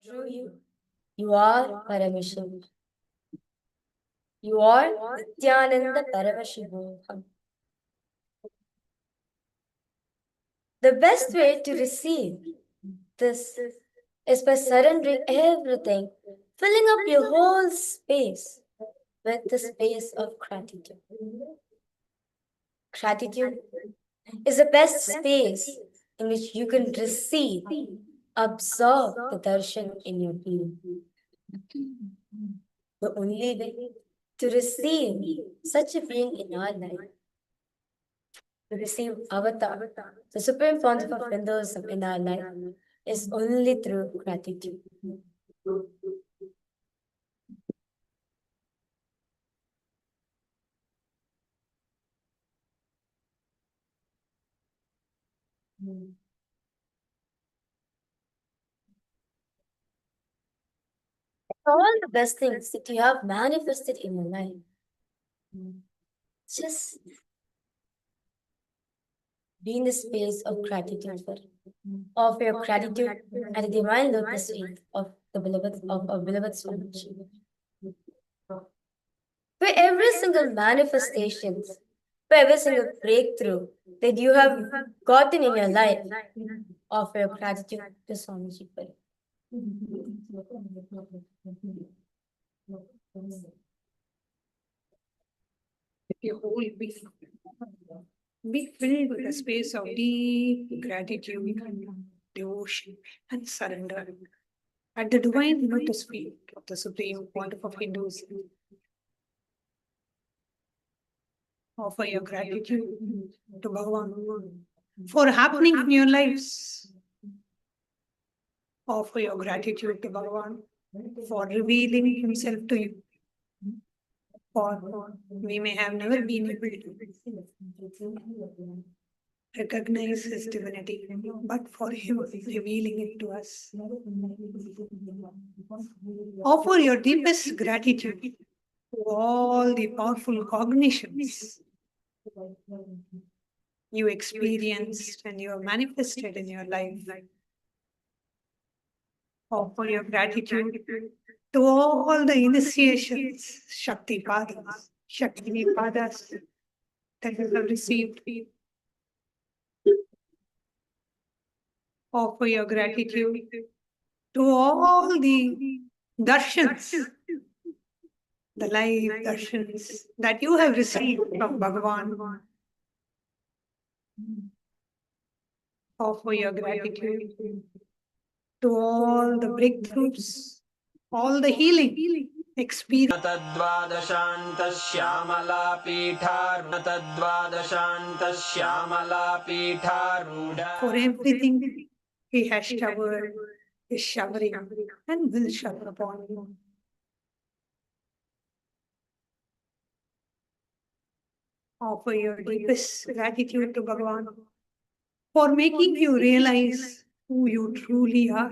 through you. You are Paramashiva. You are Nithyananda Paramashivam. The best way to receive this is by surrendering everything, filling up your whole space with the space of gratitude. Gratitude is the best space in which you can receive, absorb the darshan in your being. The only way to receive such a being in our life, to receive Avatar, the supreme pontiff of Hinduism in our life, is only through gratitude. All the best things that you have manifested in your life, just be in the space of gratitude for it. Offer your gratitude at the divine lotus feet of the beloved of our beloved Swami. For every single manifestation, for every single breakthrough that you have gotten in your life, offer your gratitude to Swamiji for it. Your whole being be filled with a space of deep gratitude, devotion, and surrender at the divine lotus feet of the Supreme Pontiff of Hinduism. Offer your gratitude to Bhagavan for happening in your lives. Offer your gratitude to Bhagavan for revealing himself to you. For we may have never been able to recognize his divinity, but for him revealing it to us. Offer your deepest gratitude to all the powerful cognitions you experienced and you have manifested in your life. Offer your gratitude to all the initiations, Shakti Padas, Shakti Padas that you have received. Offer your gratitude to all the darshans, the life darshans that you have received from Bhagavan. Offer your gratitude to all the breakthroughs, all the healing experience. For everything he has showered, is showering, and will shower upon you. Offer your deepest gratitude to Bhagavan for making you realize who you truly are.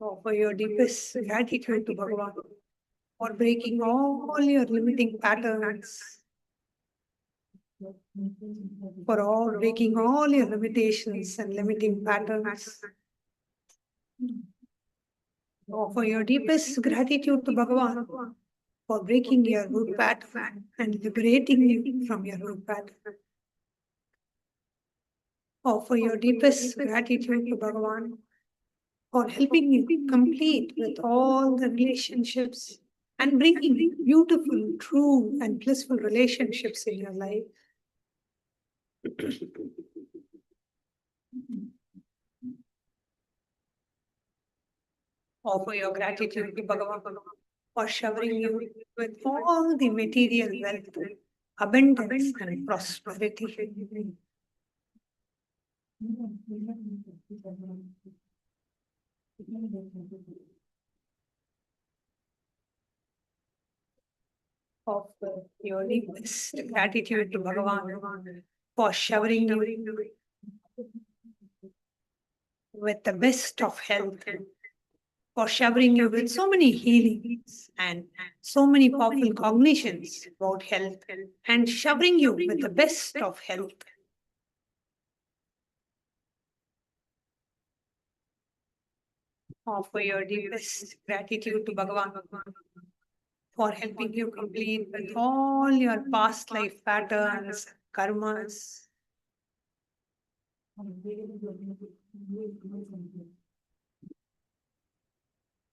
Offer your deepest gratitude to Bhagavan for breaking all your limiting patterns, for breaking all your limitations and limiting patterns. Offer your deepest gratitude to Bhagavan for breaking your root pattern and liberating you from your root pattern. Offer your deepest gratitude to Bhagavan for helping you complete with all the relationships and bringing beautiful, true, and blissful relationships in your life. Offer your gratitude to Bhagavan for showering you with all the material wealth, abundance, and prosperity. Offer your deepest gratitude to Bhagavan for showering you with the best of health, for showering you with so many healings and so many powerful cognitions about health, and showering you with the best of health. Offer your deepest gratitude to Bhagavan for helping you complete with all your past life patterns, karmas.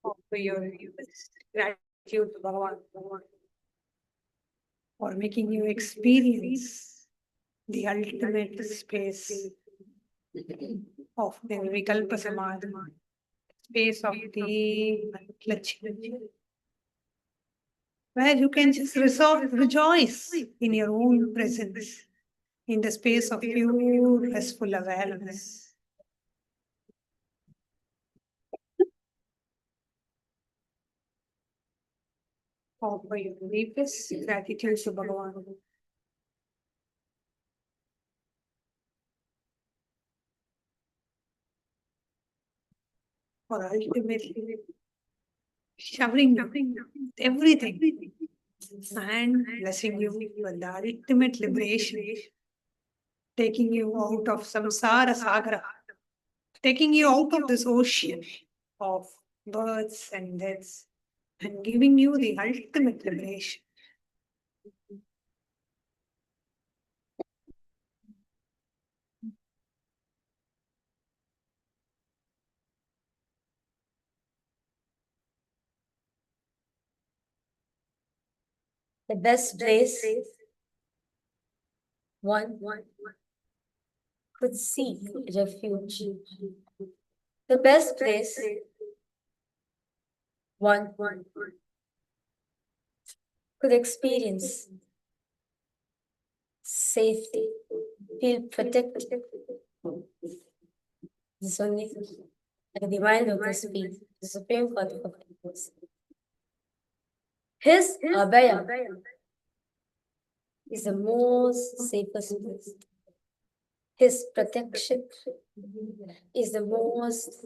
Offer your deepest gratitude to Bhagavan for making you experience the ultimate space of the Vikalpa Samadhi, space of deep clutching, where you can just rejoice in your own presence, in the space of pure, blissful awareness. Offer your deepest gratitude to Bhagavan for ultimately showering everything and blessing you with the ultimate liberation, taking you out of samsara sagara, taking you out of this ocean of births and deaths, and giving you the ultimate liberation. The best place one could seek refuge. The best place one could experience safety, feel protected. This only at the divine lotus feet, the supreme Father of Hinduism. His Abayam is the most safest place. His protection is the most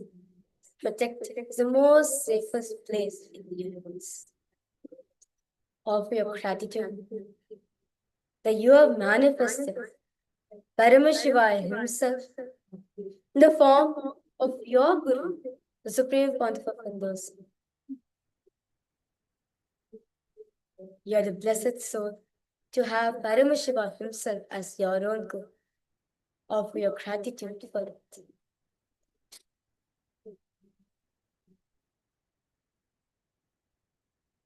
protected, is the most safest place in the universe. Offer your gratitude that you have manifested Paramashiva himself in the form of your Guru, the Supreme Pontiff of Hinduism. You are the blessed soul to have Paramashiva himself as your own Guru. Offer your gratitude for it.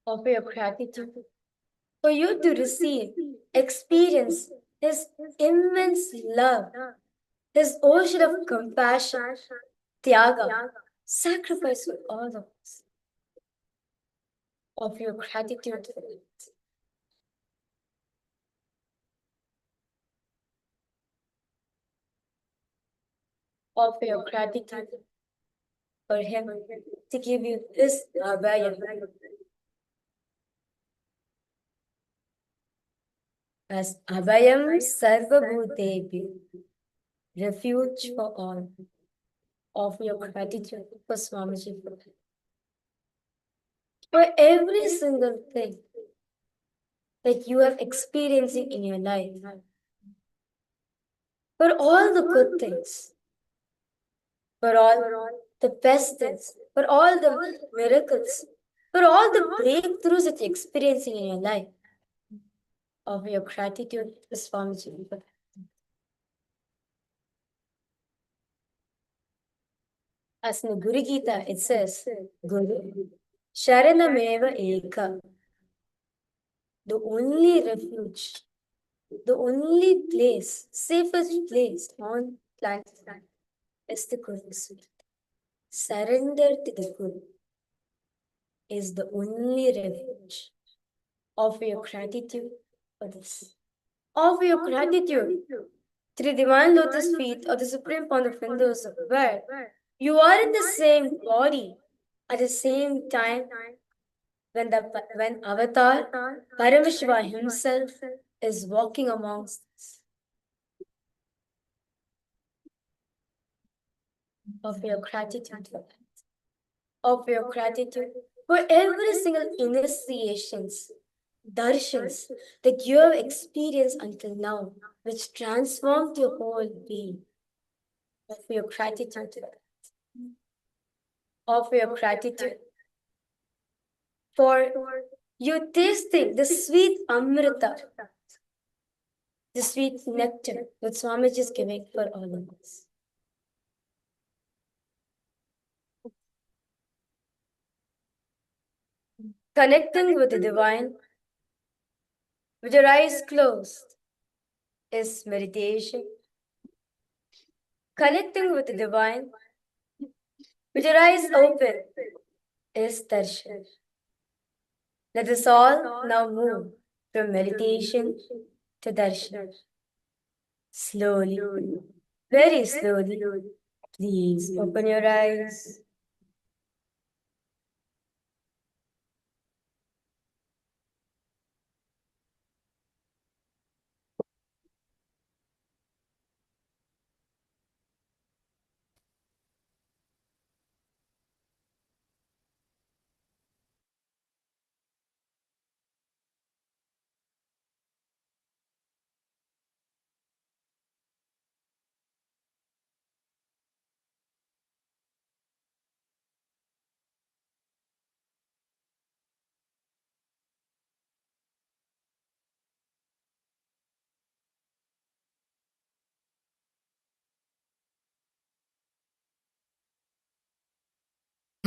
Offer your gratitude for you to receive, experience His immense love, His ocean of compassion, tyaga, sacrifice for all of us. Offer your gratitude for it. Offer your gratitude for Him to give you this Abayam. As Abhayam Sarvabhutebhyo, refuge for all. Offer your gratitude for Swamiji for every single thing that you are experiencing in your life, for all the good things, for all the best things, for all the miracles, for all the breakthroughs that you're experiencing in your life. Offer your gratitude to Swamiji for that. As in the Guru Gita, it says, Guru Sharanameva Eka. The only refuge, the only place, safest place on planet is the Guru's feet. Surrender to the Guru is the only refuge. Offer your gratitude for this. Offer your gratitude to the divine lotus feet of the Supreme Pontiff of Hinduism, where you are in the same body at the same time when Avatar Paramashiva himself is walking amongst us. Offer your gratitude for that. Offer your gratitude for every single initiations, darshans that you have experienced until now, which transformed your whole being. Offer your gratitude for that. offer your gratitude for you tasting the sweet amrita, the sweet nectar that Swamiji is giving for all of us. Connecting with the divine with your eyes closed is meditation. Connecting with the divine with your eyes open is darshan. Let us all now move from meditation to darshan. Slowly, very slowly, please open your eyes.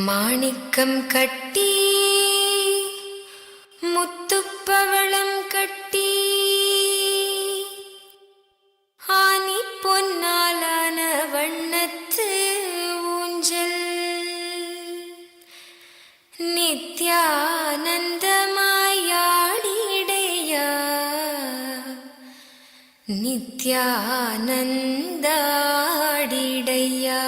மாணிக்கம் கட்டி முத்துப்பவளம் கட்டி ஆனி பொன்னாலான வண்ணத்து ஊஞ்சல் நித்யானந்தமாயாடிடையா நித்யானந்தாடிடையா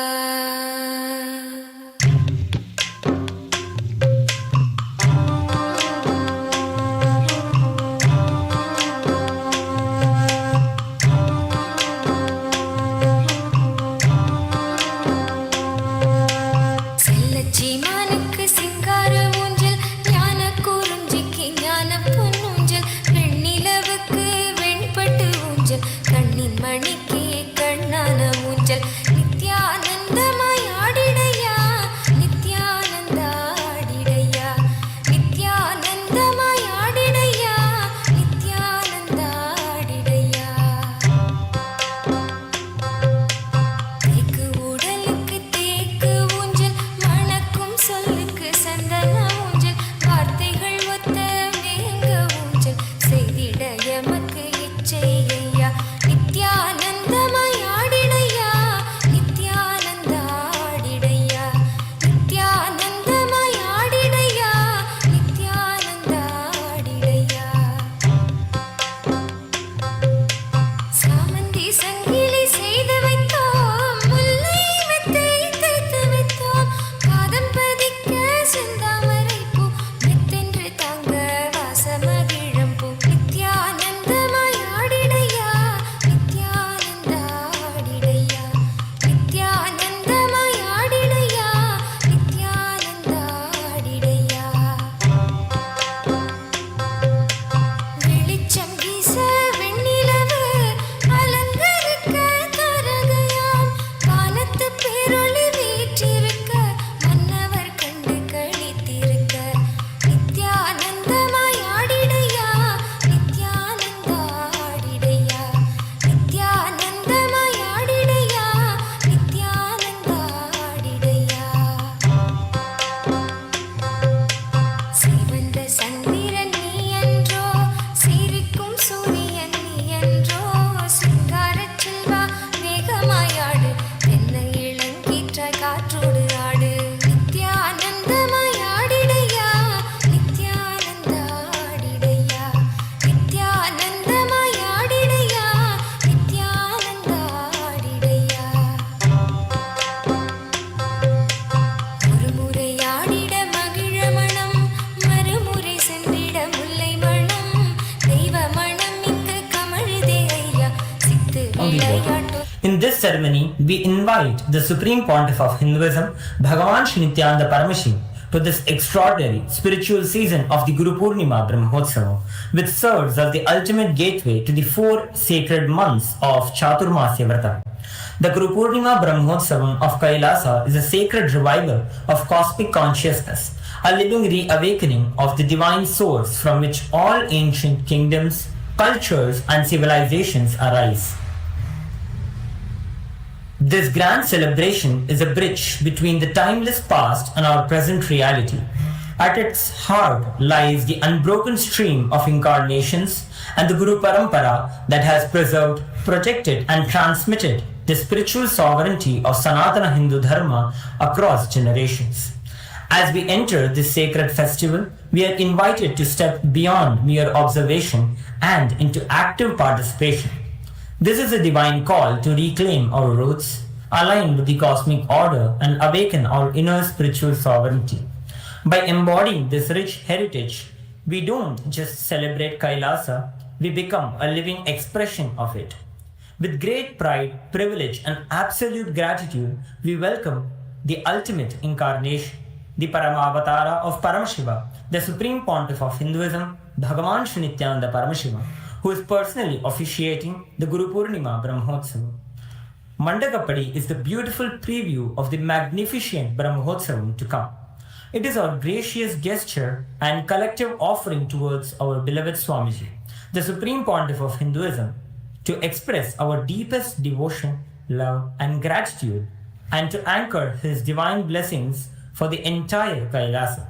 In this ceremony, we invite the Supreme Pontiff of Hinduism, Bhagavan Sri Nithyānanda Paramashīvam, to this extraordinary spiritual season of the Guru Purnima Brahmotsava, which serves as the ultimate gateway to the 4 sacred months of Chaturmasya Vrata. The Guru Purnima Brahmotsavam of Kailasa is a sacred revival of cosmic consciousness, a living reawakening of the divine source from which all ancient kingdoms, cultures, and civilizations arise. This grand celebration is a bridge between the timeless past and our present reality. At its heart lies the unbroken stream of incarnations and the Guru Parampara that has preserved, protected, and transmitted the spiritual sovereignty of Sanatana Hindu Dharma across generations. As we enter this sacred festival, we are invited to step beyond mere observation and into active participation. This is a divine call to reclaim our roots, align with the cosmic order, and awaken our inner spiritual sovereignty. By embodying this rich heritage, we don't just celebrate Kailasa, we become a living expression of it. With great pride, privilege, and absolute gratitude, we welcome the ultimate incarnation, the Paramavatara of Paramashiva, the Supreme Pontiff of Hinduism, Bhagavan Sri Nithyananda Paramamashivam, who is personally officiating the Guru Purnima Brahmotsavam. Mandagappadi is the beautiful preview of the magnificent Brahmotsavam to come. It is our gracious gesture and collective offering towards our beloved Swamiji, the Supreme Pontiff of Hinduism, to express our deepest devotion, love, and gratitude, and to anchor his divine blessings for the entire Kailasa.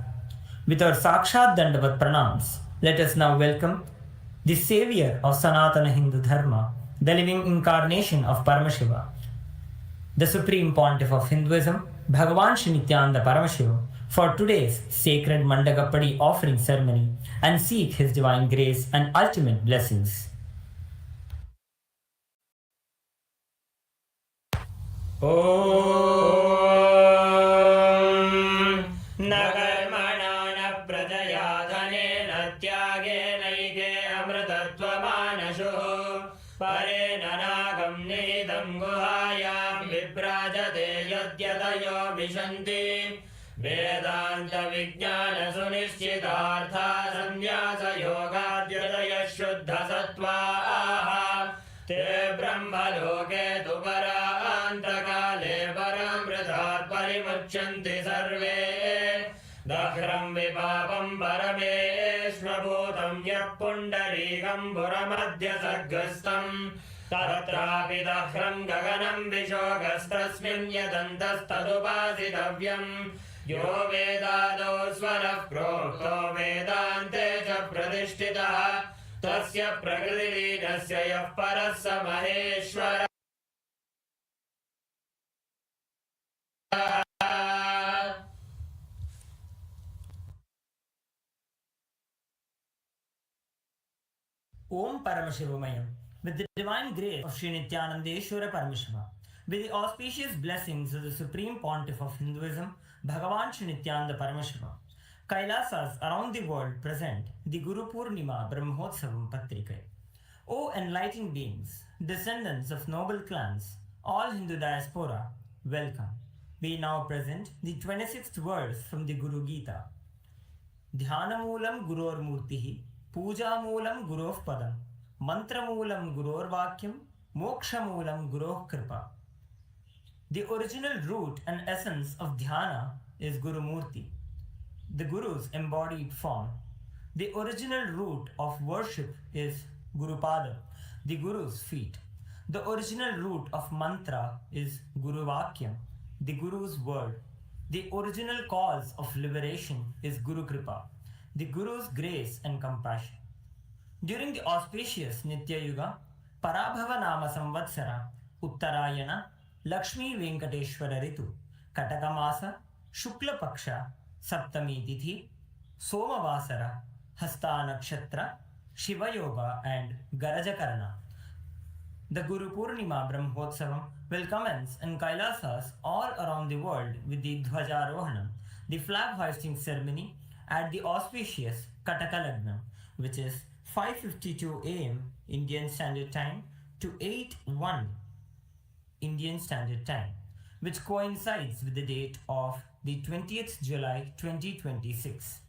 With our Sakshat Dandavat Pranams, let us now welcome the savior of Sanatana Hindu Dharma, the living incarnation of Paramashiva, the Supreme Pontiff of Hinduism, Bhagavan Sri Nithyananda Paramamashiva, for today's sacred Mandagappadi offering ceremony and seek his divine grace and ultimate blessings. वेदांत विज्ञान सुनिश्चितार्था संन्यास योगाद्यतय शुद्ध सत्त्वाः ते ब्रह्मलोके तु परान्तकाले परामृतात् परिमुच्यन्ति सर्वे दह्रं विपापं परमेश्वभूतं यः पुण्डरीकं पुरमध्य सर्गस्थम् तत्रापि दह्रं गगनं विशोकस्तस्मिन् यदन्तस्तदुपासितव्यम् यो वेदादौ स्वरः प्रोक्तो वेदान्ते च प्रतिष्ठितः तस्य प्रकृतिलीनस्य यः परः स महेश्वरः Om Paramashivamayam. With the divine grace of Sri Nithyanandeshwara Paramashiva, with the auspicious blessings of the Supreme Pontiff of Hinduism, Bhagavan Sri Nithyananda Paramashiva, Kailasas around the world present the Guru Purnima Brahmotsavam Patrikai. O enlightened beings, descendants of noble clans, all Hindu diaspora, welcome. We now present the 26th verse from the Guru Gita. Dhyanamoolam Guror Murtihi, Pujamoolam Guroh Padam, Mantramulam Guror Vakyam, Mokshamulam Guroh Kripa. The original root and essence of dhyana is Guru Murti, the Guru's embodied form. The original root of worship is Guru Pada, the Guru's feet. The original root of mantra is Guru Vakyam, the Guru's word. The original cause of liberation is Guru Kripa, the Guru's grace and compassion. During the auspicious Nitya Yuga, Parabhava Nama Samvatsara, Uttarayana, Lakshmi Venkateshwara Ritu, Katakamasa, Shukla Paksha, Saptami Tithi, Somavasara, Hasta Nakshatra, Shiva Yoga, and Garajakarana. The Guru Purnima Brahmotsavam will commence in Kailasas all around the world with the Dhwajarohanam, the flag hoisting ceremony at the auspicious Kataka Lagnam, which is 5:52 am Indian Standard Time to 8:01 Indian Standard Time, which coincides with the date of the 20th July 2026.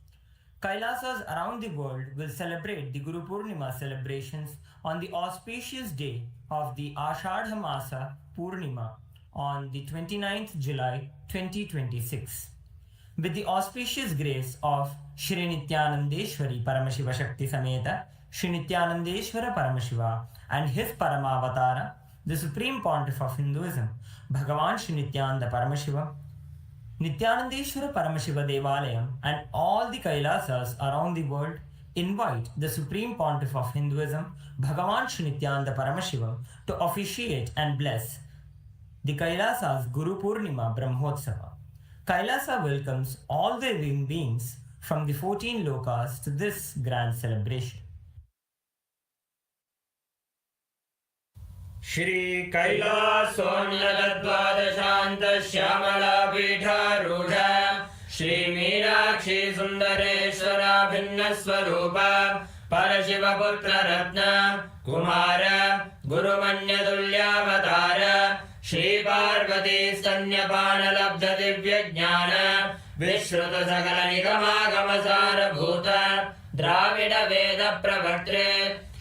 Kailasas around the world will celebrate the Guru Purnima celebrations on the auspicious day of the Ashadha Masa Purnima on the 29th July 2026. With the auspicious grace of Shri Nithyanandeshwari Paramashiva Shakti Sameta, Shri Nithyanandeshwara Paramashiva and his Paramavatara, the Supreme Pontiff of Hinduism, Bhagavan Sri Nithyananda Paramashiva, Nithyanandeshwara Paramashiva Devalayam and all the Kailasas around the world invite the Supreme Pontiff of Hinduism, Bhagavan Sri Nithyananda Paramashiva, to officiate and bless the Kailasa's Guru Purnima Brahmotsava. Kailasa welcomes all the living beings from the 14 lokas to this grand celebration. Shri Kailasonnatadvadashanත Shyamala पीठारूढ़ा Shri Meenakshi Sundareshwara भिन्न स्वरूप परशिव पुत्र रत्न कुमार गुरुमन्य तुल्यावतार श्री पार्वती स्तन्यपान लब्ध दिव्य ज्ञान विश्रुत सकल निगमागम सारभूत द्राविड वेद प्रवर्त्रे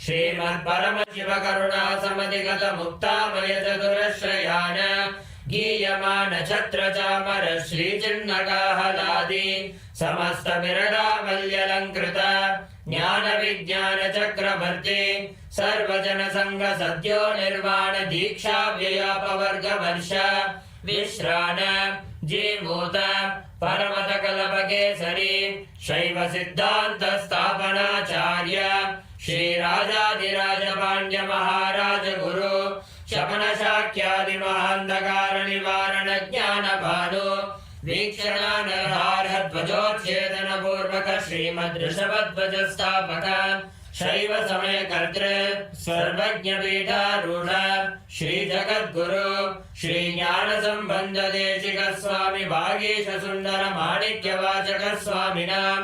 श्रीमत् परमशिव करुणा समधिगत मुक्तामय चतुरश्रयान गीयमान छत्र चामर श्री चिन्नकाहलादि समस्त विरडावल्यलंकृत ज्ञान विज्ञान चक्रवर्ती सर्वजन संघ सद्यो निर्वाण दीक्षा व्ययापवर्ग वर्ष विश्राण जीमूत परमत कल्प केसरी शैव सिद्धांत स्थापनाचार्य श्री राजाधिराज पांड्य महाराज गुरु शपन शाक्यादि महांधकार निवारण ज्ञान भानु वीक्षणानर्हार्ह ध्वजोच्छेदन पूर्वक श्रीमद् ऋषभध्वज स्थापक शैव समय कर्तृ सर्वज्ञ पीठारूढ़ श्री जगद्गुरु श्री ज्ञान संबंध देशिक स्वामी भागीश सुंदर माणिक्य वाचक स्वामिनां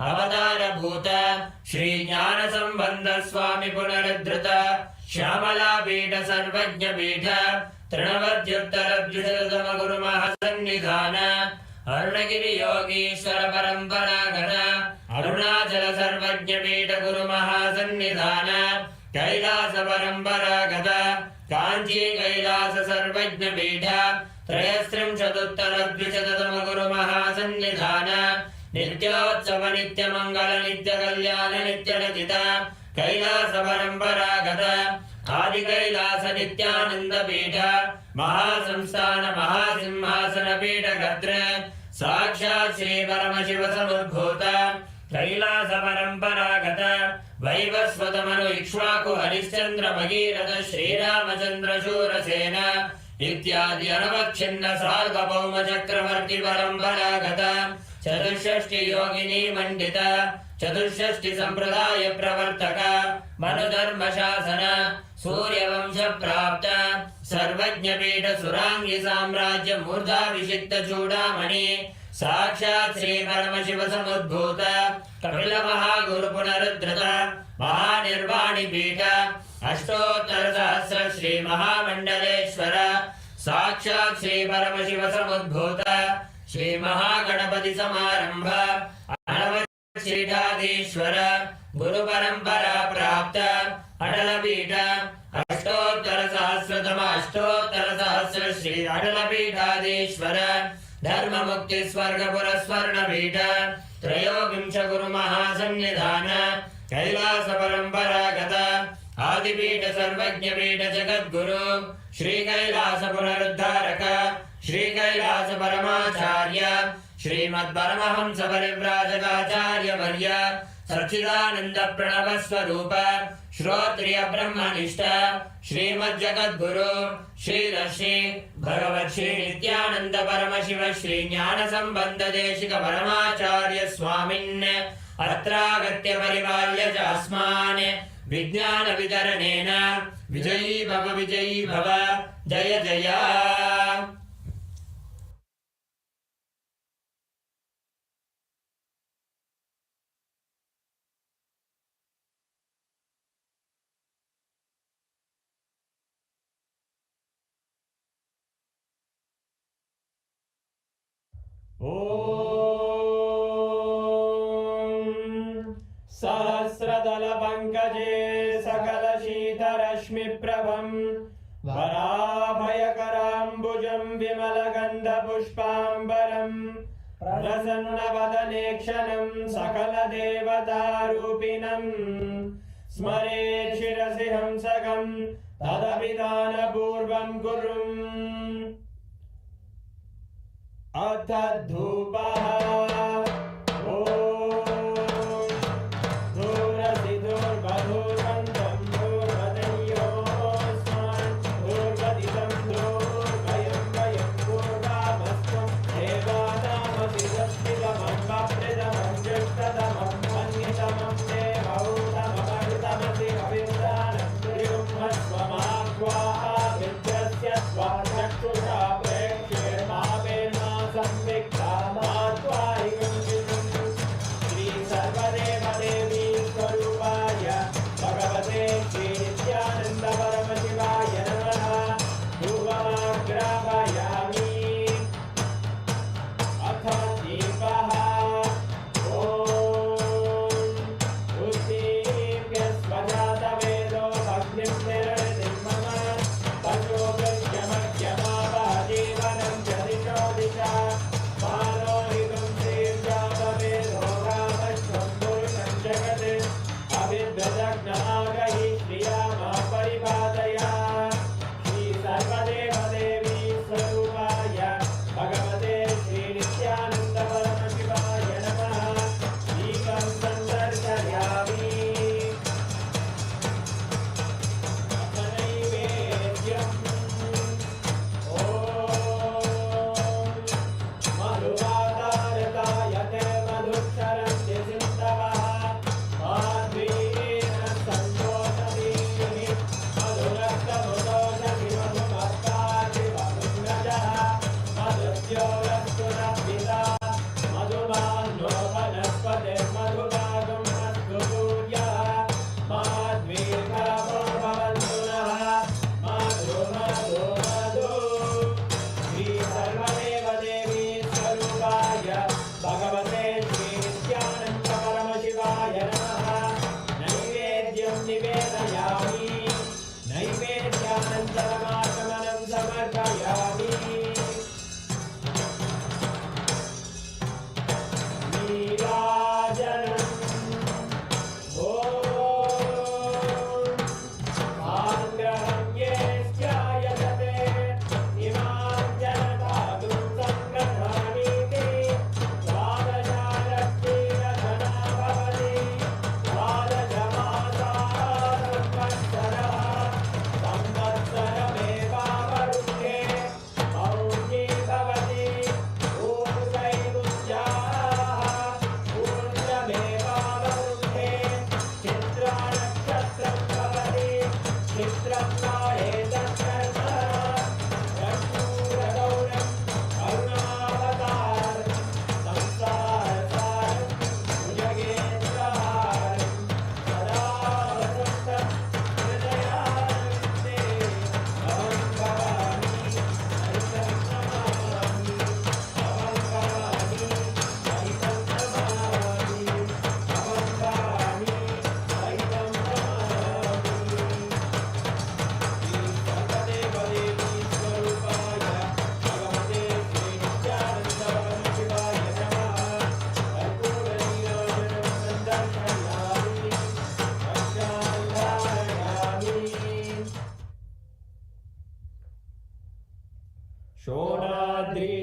अवतार भूत श्री ज्ञान संबंध स्वामी पुनरुद्धृत श्यामला पीठ सर्वज्ञ पीठ तृणवद्युत्तर द्विशततम गुरु महासन्निधान अरुणगिरि योगीश्वर परंपरागण अरुणाचल सर्वज्ञ पीठ गुरु महासन्निधान कैलास परंपरागत कांची कैलास सर्वज्ञ पीठ त्रयस्त्रिंशदुत्तर द्विशततम गुरु महासन्निधान नित्योत्सव नित्य मंगल नित्य कल्याण नित्य रचित कैलास परंपरागत आदि कैलास नित्यानंद पीठ महासंस्थान महासिंहासन पीठ गत्र साक्षात् श्री परमशिव समुद्भूत कैलास परंपरागत वैवस्वत मनु इक्ष्वाकु हरिश्चंद्र भगीरथ श्रीरामचंद्र शूरसेन इत्यादि अनवच्छिन्न सार्वभौम चक्रवर्ती परंपरागत चतुष्षष्टि योगिनी मंडित चतुष्षष्टि संप्रदाय प्रवर्तक मनुधर्म शासन सूर्यवंश प्राप्त सर्वज्ञ पीठ सुरांगी साम्राज्य मूर्धाभिषिक्त चूड़ामणि साक्षात् श्री परमशिव समुद्भूत कपिल महागुरु पुनरुद्धृत महानिर्वाणि पीठ अष्टोत्तर सहस्र श्री महामंडलेश्वर साक्षात् श्री परमशिव समुद्भूत श्री महागणपति समारंभ श्रीठाधीश्वर गुरु परंपरा प्राप्त अटल पीठ अष्टोत्तर सहस्र श्री अटल पीठाधीश्वर धर्म मुक्ति स्वर्ग पुरस्वर्ण पीठ त्रयोविंश गुरु महासन्निधान कैलास परंपरागत आदिपीठ सर्वज्ञ पीठ जगद्गुरु श्री कैलास पुनरुद्धारक श्री कैलास परमाचार्य श्रीमद् परमहंस परिव्राजकाचार्य वर्य सच्चिदानंद प्रणव स्वरूप श्रोत्रिय ब्रह्मनिष्ठ श्रीमद् जगद्गुरु श्री ऋषि भगवत् श्री नित्यानंद परमशिव श्री ज्ञान संबंध देशिक परमाचार्य स्वामिन् अत्रागत्य परिपाल्य च अस्मान् विज्ञान वितरणेन विजयी भव जय जय। सकलशीतरश्मिप्रभम् वराभयकराम्बुजं विमलगन्धपुष्पाम्बरम् प्रसन्नवदने क्षणं सकलदेवतारूपिणम् स्मरेत् शिरसि हंसकं तदभिधानपूर्वं कुर्वन् अथ धूपः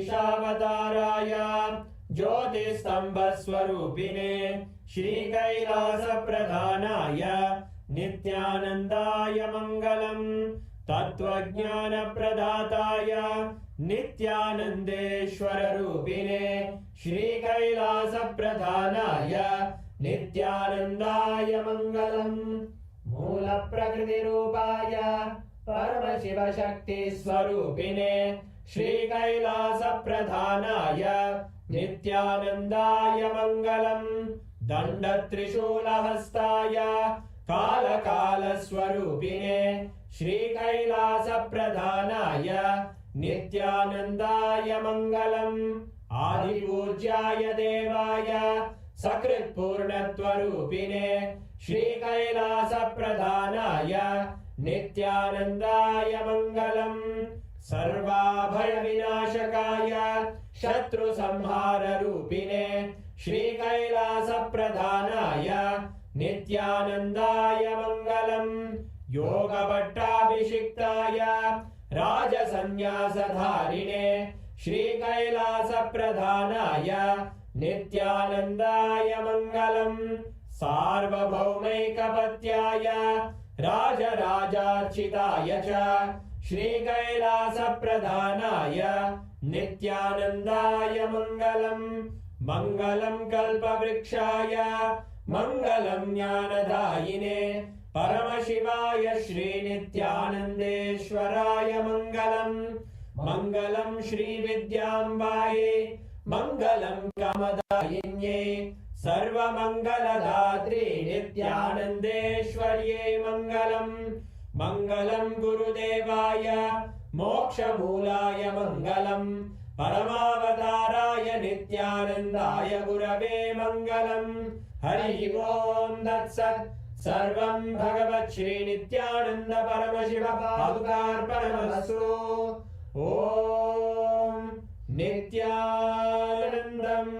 शोणाद्रीशावताराय ज्योतिस्तंभस्वरूपिणे श्रीकैलासप्रधानाय नित्यानन्दाय मङ्गलम् तत्त्वज्ञानप्रदाताय नित्यानन्देश्वररूपिणे श्रीकैलासप्रधानाय नित्यानन्दाय मङ्गलम् मूलप्रकृतिरूपाय परमशिवशक्तिस्वरूपिणे श्रीकैलासप्रधानाय नित्यानन्दाय मङ्गलम् दण्डत्रिशूलहस्ताय कालकालस्वरूपिणे श्रीकैलासप्रधानाय नित्यानन्दाय मङ्गलम् आदिपूज्याय देवाय सकृत्पूर्णत्वरूपिणे श्रीकैलासप्रधानाय नित्यानन्दाय मङ्गलम् सर्वाभयविनाशकाय शत्रुसंहाररूपिणे श्रीकैलासप्रधानाय नित्यानन्दाय मङ्गलम् योगभट्टाभिषिक्ताय राजसन्न्यासधारिणे श्रीकैलासप्रधानाय नित्यानन्दाय मङ्गलम् सार्वभौमैकपत्याय राजराजार्चिताय च श्रीकैलासप्रधानाय नित्यानन्दाय मङ्गलम् मङ्गलम् कल्पवृक्षाय मङ्गलम् ज्ञानदायिने परमशिवाय श्रीनित्यानन्देश्वराय मङ्गलम् मङ्गलम् श्रीविद्याम्बायै मङ्गलम् कामदायिन्यै सर्वमङ्गलदात्रे नित्यानन्देश्वर्यै मङ्गलम् मङ्गलम् गुरुदेवाय मोक्षमूलाय मङ्गलम् परमावताराय नित्यानन्दाय गुरवे मङ्गलम् हरि ओम् तत्सत् सर्वं भगवत् श्रीनित्यानन्द परमशिव पादुकार्पणमस्तु ॐ नित्यानन्दम्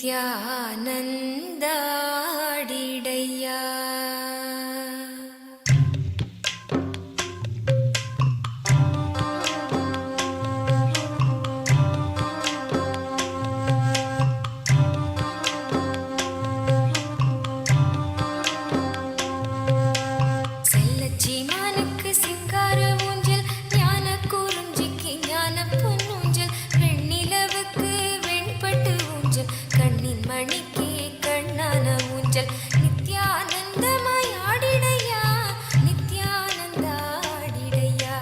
நித்யானந்தாடிடையா. செல்லச்சீமானுக்கு சிங்கார ஊஞ்சல், ஞான குறிஞ்சிக்கு ஞான பொன்னூஞ்சல், வெண்ணிலவுக்கு வெண்பட்டு ஊஞ்சல், கண்ணின் மணிக்கு கண்ணான ஊஞ்சல். நித்யானந்தமாய் ஆடிடையா, நித்யானந்தாடிடையா,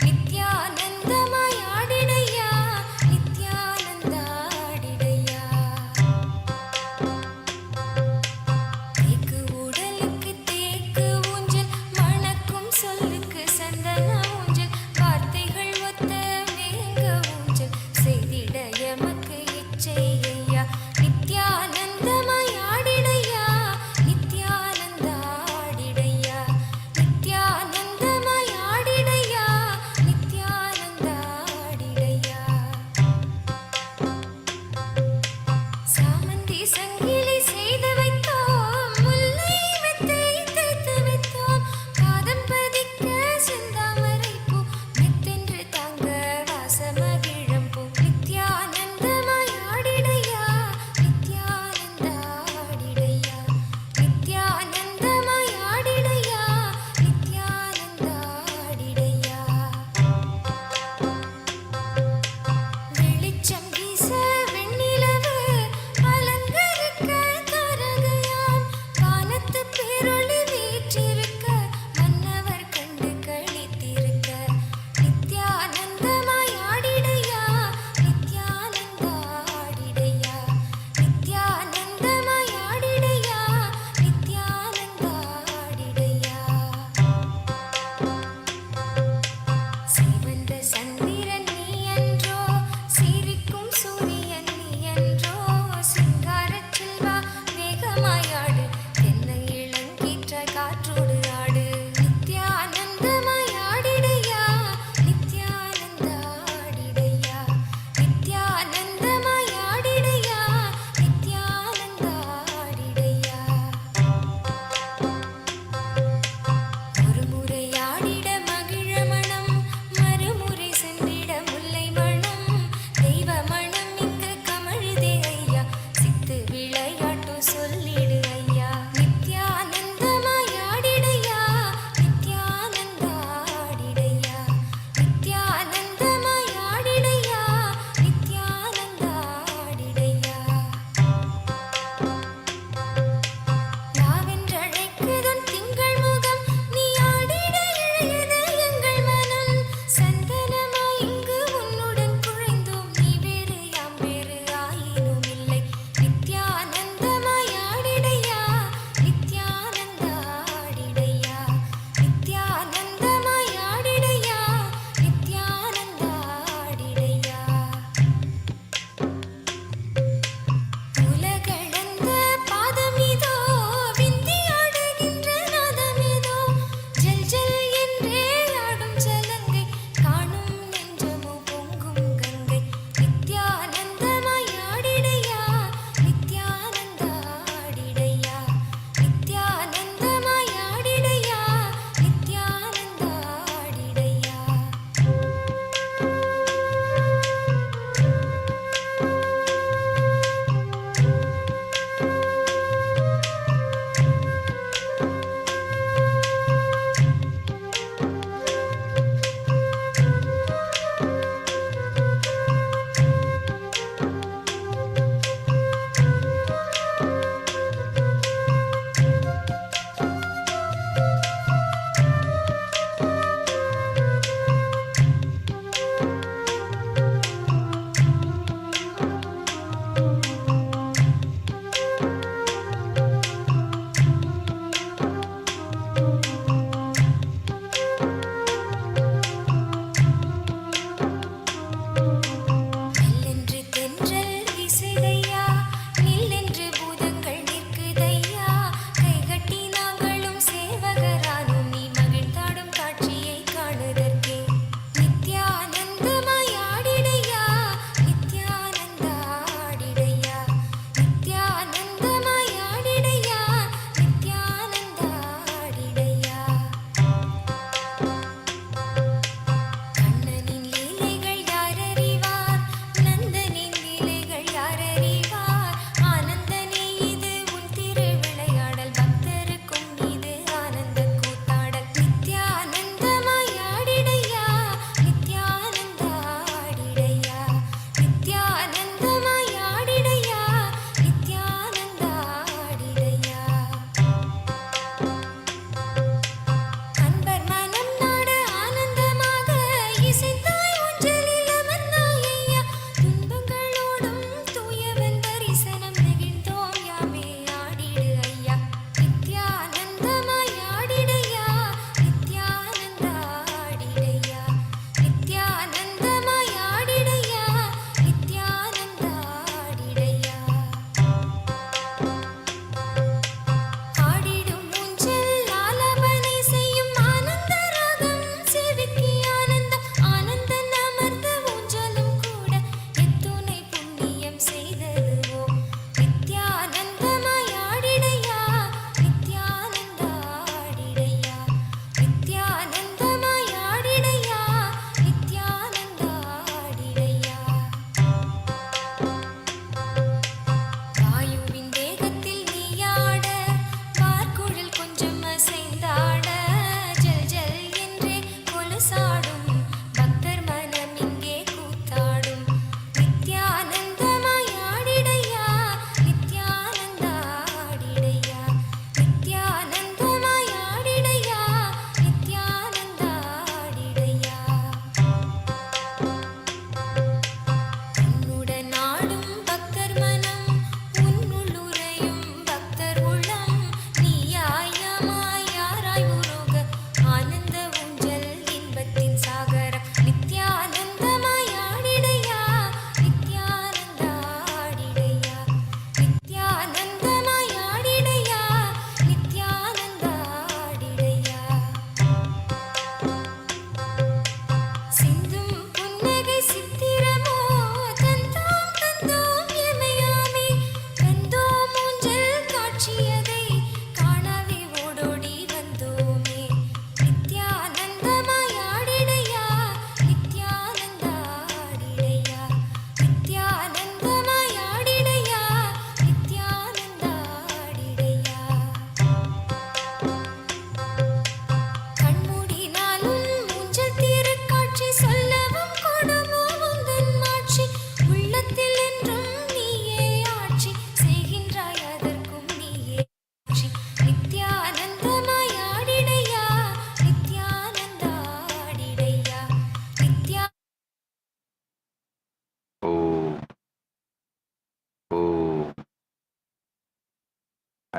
நித்யானந்தமாய் ஆடிடையா, நித்யானந்தாடிடையா. தேக்கு உடலுக்கு தேக்கு ஊஞ்சல், மணக்கும் சொல்லுக்கு சந்தன ஊஞ்சல், வார்த்தைகள் ஒத்த மேக ஊஞ்சல், செய்திட எமக்கு இச்சை ஐயா. நித்யானந்தமாய் ஆடிடையா,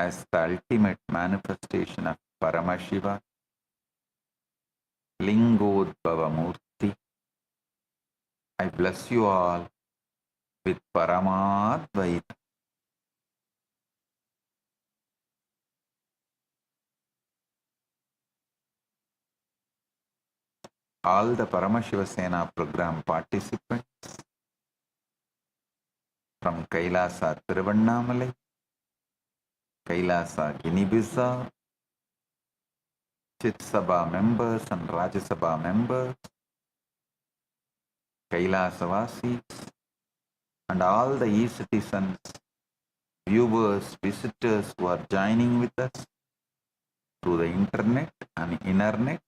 as the ultimate manifestation of Paramashiva, Lingodbhava Murti, I bless you all with Paramadvaita. All the Paramashiva Sena program participants from Kailasa Tiruvannamalai, Kailasa Guinea-Bissau, Chit Sabha members and Rajya Sabha members, Kailasavasis, and all the e-citizens, viewers, visitors who are joining with us through the internet and internet.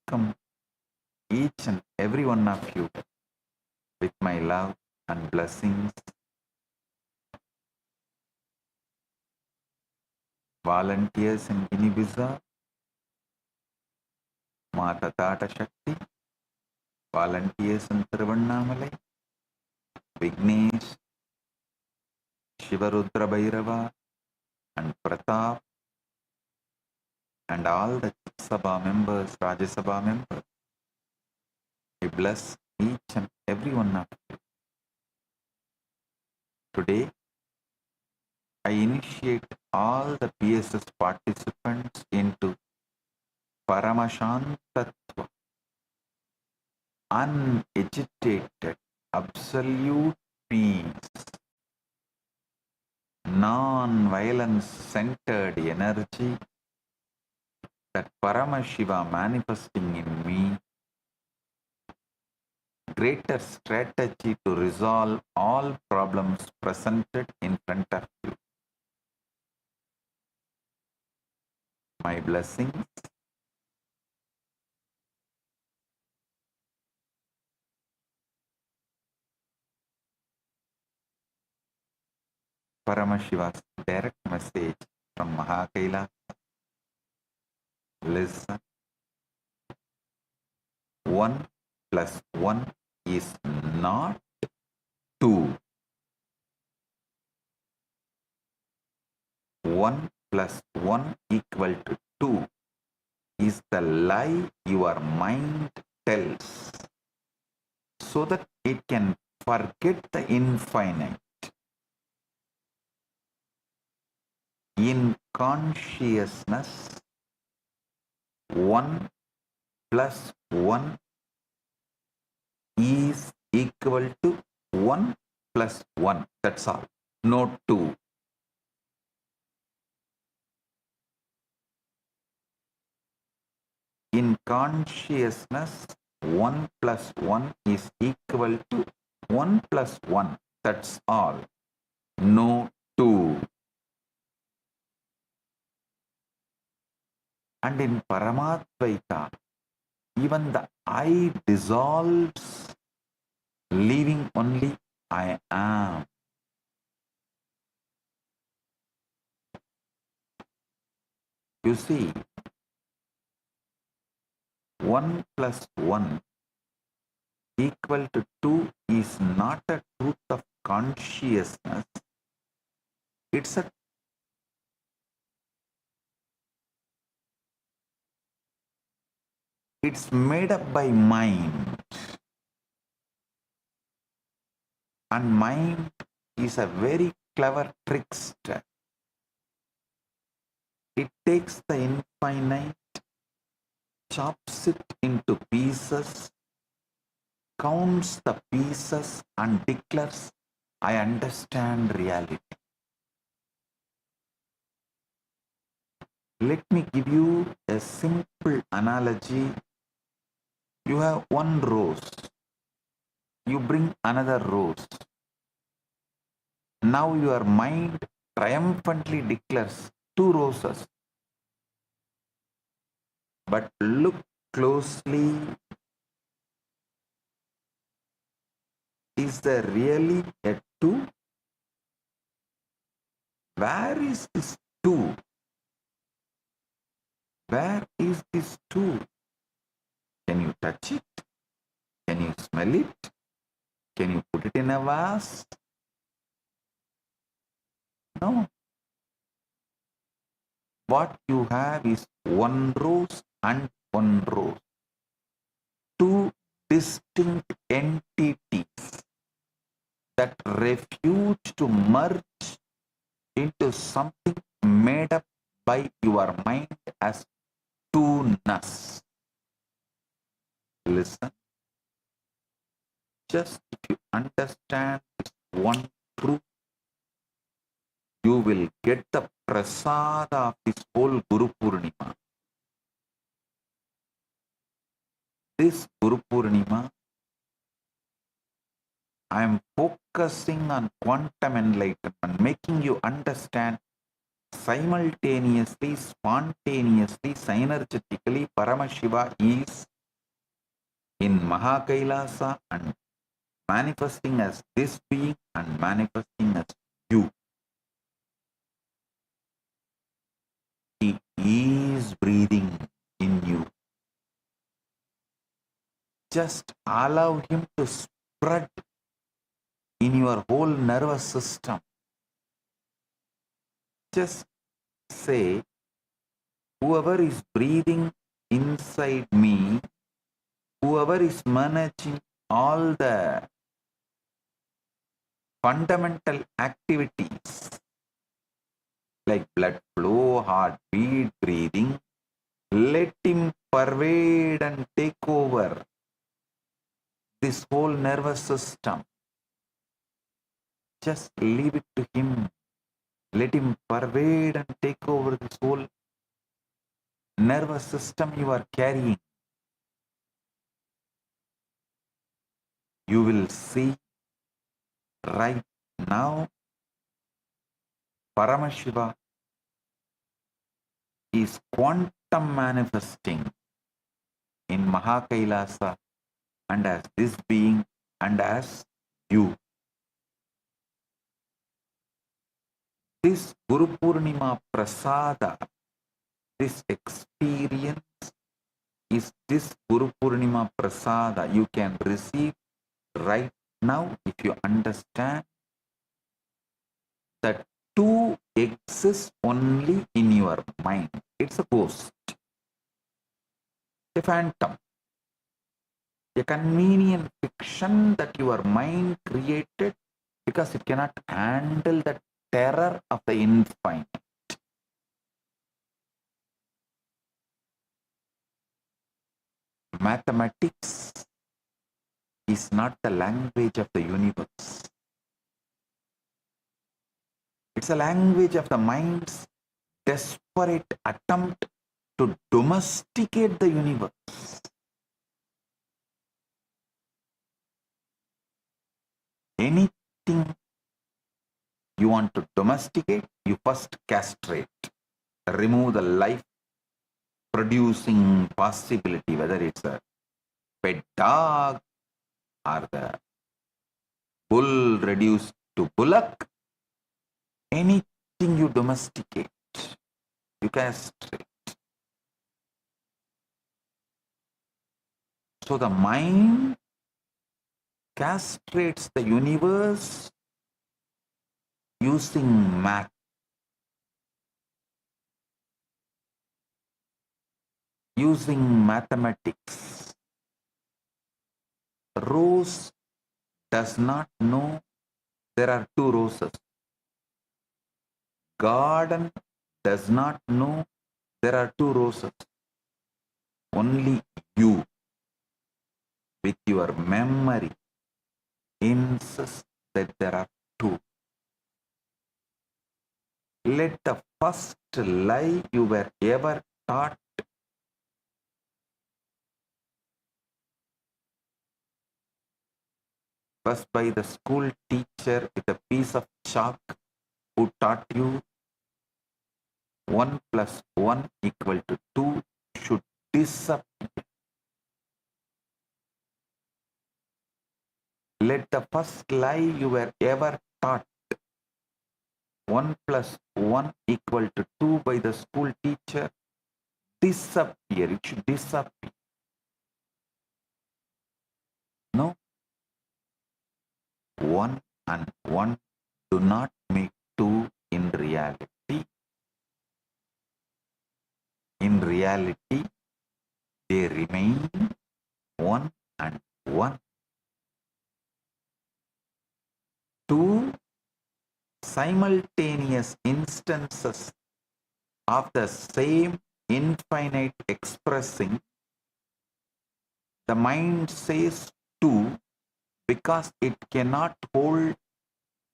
Welcome each and every one of you with my love and blessings. Volunteers in Guinea-Bissau, Mata Tata Shakti, volunteers in Tiruvannamalai, Vignesh, Shivarudra Bhairava, and Pratap, and all the Sabha members, Rajya Sabha members. I bless each and every one of you. Today, I initiate all the PSS participants into Paramashantatva, unagitated, absolute peace, non-violence centered energy that Paramashiva manifesting in me, greater strategy to resolve all problems presented in front of you. My blessings. Paramashiva's direct message from Mahakaila. Listen. 1 plus 1 is not 2. 1 plus 1 equal to 2 is the lie your mind tells, so that it can forget the infinite. In consciousness, 1 plus 1 is equal to 1 plus 1. That's all. No 2. In consciousness, 1 plus 1 is equal to 1 plus 1. That's all. No 2. And in Paramadvaita, even the I dissolves, leaving only I am. You see, 1 plus 1 equal to 2 is not a truth of consciousness. It's made up by mind. And mind is a very clever trickster. It takes the infinite, chops it into pieces, counts the pieces and declares, I understand reality. Let me give you a simple analogy. You have one rose. You bring another rose. Now your mind triumphantly declares 2 roses. But look closely. Is there really a 2? Where is this 2? Where is this 2? Can you touch it? Can you smell it? Can you put it in a vase? No. What you have is one rose and one rose. Two distinct entities that refuse to merge into something made up by your mind as two-ness. Listen, just if you understand this one truth, you will get the prasada of this whole Guru Purnima. This Guru Purnima, I am focusing on quantum enlightenment, making you understand simultaneously, spontaneously, synergetically, Paramashiva is in Mahakailasa and manifesting as this being and manifesting as you. He is breathing in you. Just allow him to spread in your whole nervous system. Just say, whoever is breathing inside me, whoever is managing all the fundamental activities like blood flow, heartbeat, breathing, let him pervade and take over this whole nervous system. Just leave it to him. Let him pervade and take over this whole nervous system you are carrying. You will see right now Paramashiva is quantum manifesting in Mahakailasa and as this being and as you. This Guru Purnima Prasada, this experience is this Guru Purnima Prasada you can receive right now if you understand that two exist only in your mind. It's a ghost, a phantom, a convenient fiction that your mind created because it cannot handle the terror of the infinite. Mathematics is not the language of the universe. It's a language of the mind's desperate attempt to domesticate the universe. Anything you want to domesticate, you first castrate, remove the life producing possibility, whether it's a pet dog or the bull reduced to bullock. Anything you domesticate, you castrate. So the mind castrates the universe using math. Using mathematics. Rose does not know there are two roses. Garden does not know there are two roses. Only you, with your memory, insist that there are two. Let the first lie you were ever taught was by the school teacher with a piece of chalk who taught you 1 plus 1 equal to 2 should disappear. Let the first lie you were ever taught 1 plus 1 equal to 2 by the school teacher disappear. It should disappear. No. 1 and 1 do not make 2 in reality, they remain one and one. Two simultaneous instances of the same infinite expressing, the mind says two because it cannot hold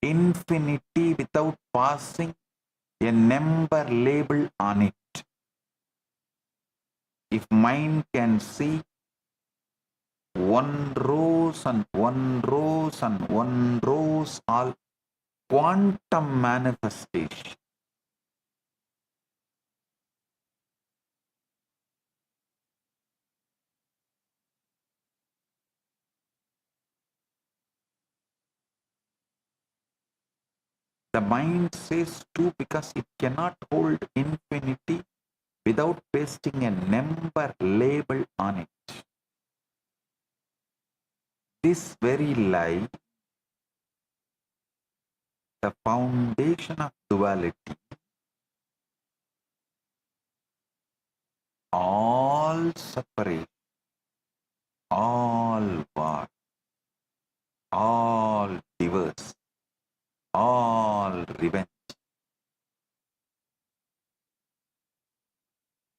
infinity without passing a number label on it. If mind can see one rose and one rose and one rose, all quantum manifestation, the mind says two because it cannot hold infinity without pasting a number label on it. This very lie, the foundation of duality, all separate, all war, all divorce, all revenge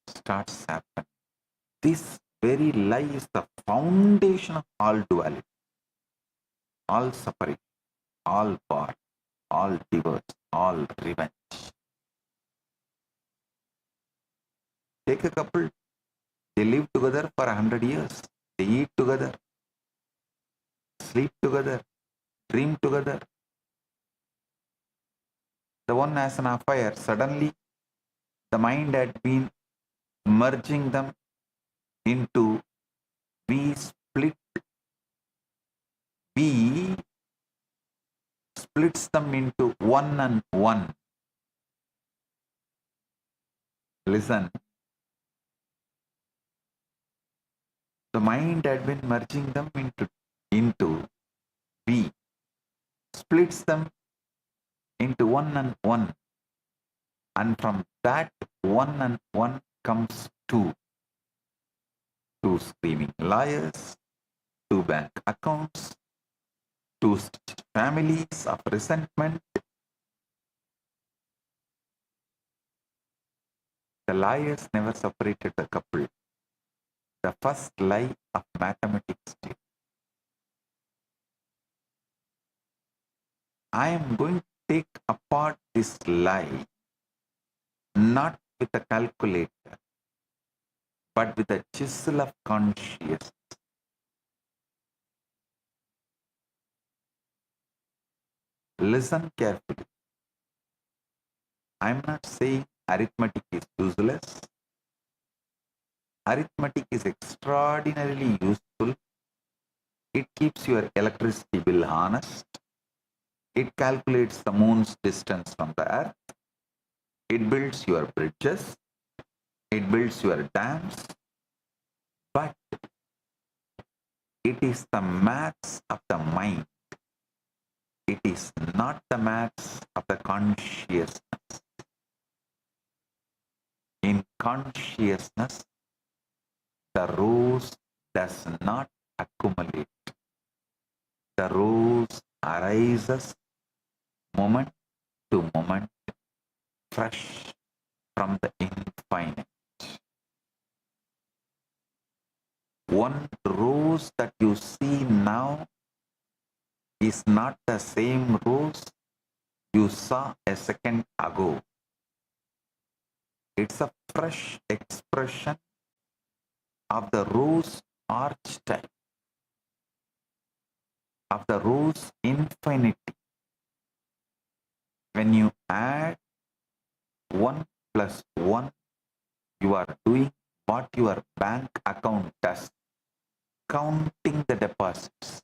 starts happening. This very lie is the foundation of all duality, all separation, all war, all divorce, all revenge. Take a couple, they live together for 100 years. They eat together, sleep together, dream together. The one has an affair. Suddenly, the mind had been merging them into we splits them into one and one. Listen. The mind had been merging them into we, splits them into one and one. And from that one and one comes two. Two screaming liars, two bank accounts, two families of resentment. The liars never separated the couple. The first lie of mathematics. I am going to take apart this lie not with a calculator, but with a chisel of consciousness. Listen carefully. I am not saying arithmetic is useless. Arithmetic is extraordinarily useful. It keeps your electricity bill honest. It calculates the moon's distance from the earth. It builds your bridges. It builds your dams. But it is the maths of the mind. It is not the maths of the consciousness. In consciousness, the rose does not accumulate. The rose arises moment to moment, fresh from the infinite. One rose that you see now is not the same rose you saw a second ago. It's a fresh expression of the rose archetype, of the rose infinity. When you add 1 plus 1, you are doing what your bank account does, counting the deposits.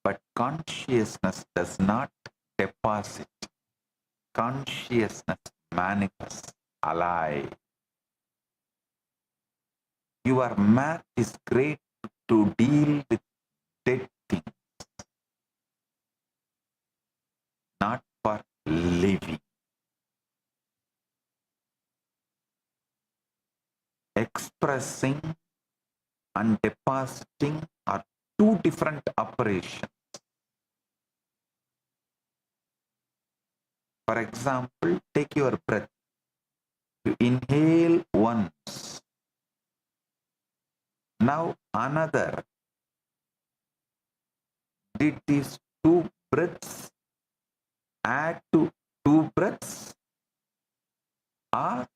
But consciousness does not deposit. Consciousness manifests, alive. Your math is great to deal with dead things, not for living. Expressing and depositing are two different operations. For example, take your breath. You inhale once. Now another. Did these two breaths add to two breaths? Or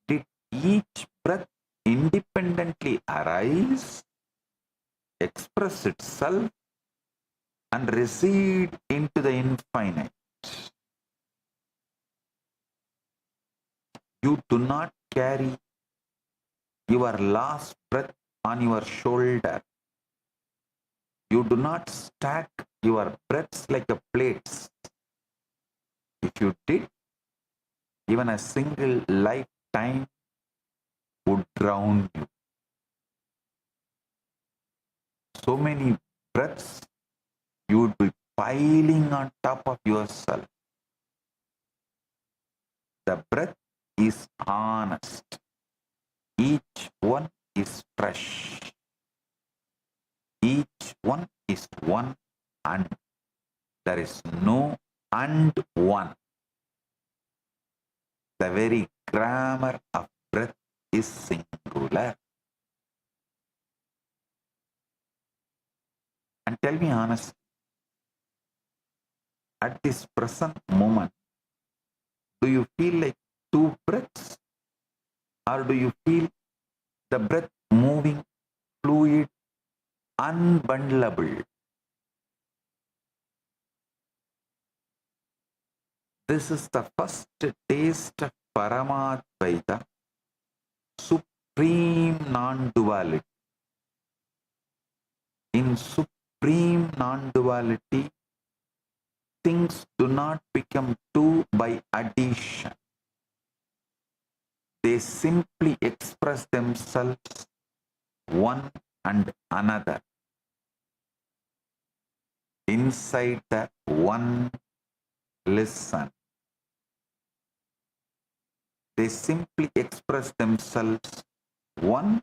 did each breath independently arise, express itself, and recede into the infinite? You do not carry your last breath on your shoulder. You do not stack your breaths like a plates. If you did, even a single lifetime would drown you. So many breaths you would be piling on top of yourself. The breath is honest. Each one is fresh. Each one is one, and there is no and one. The very grammar of breath is singular. And tell me honestly, at this present moment, do you feel like two breaths? Or do you feel the breath moving, fluid, unbundleable? This is the first taste of Paramadvaita, supreme non-duality. In supreme non-duality, things do not become two by addition. They simply express themselves one and another inside the one. Listen. They simply express themselves one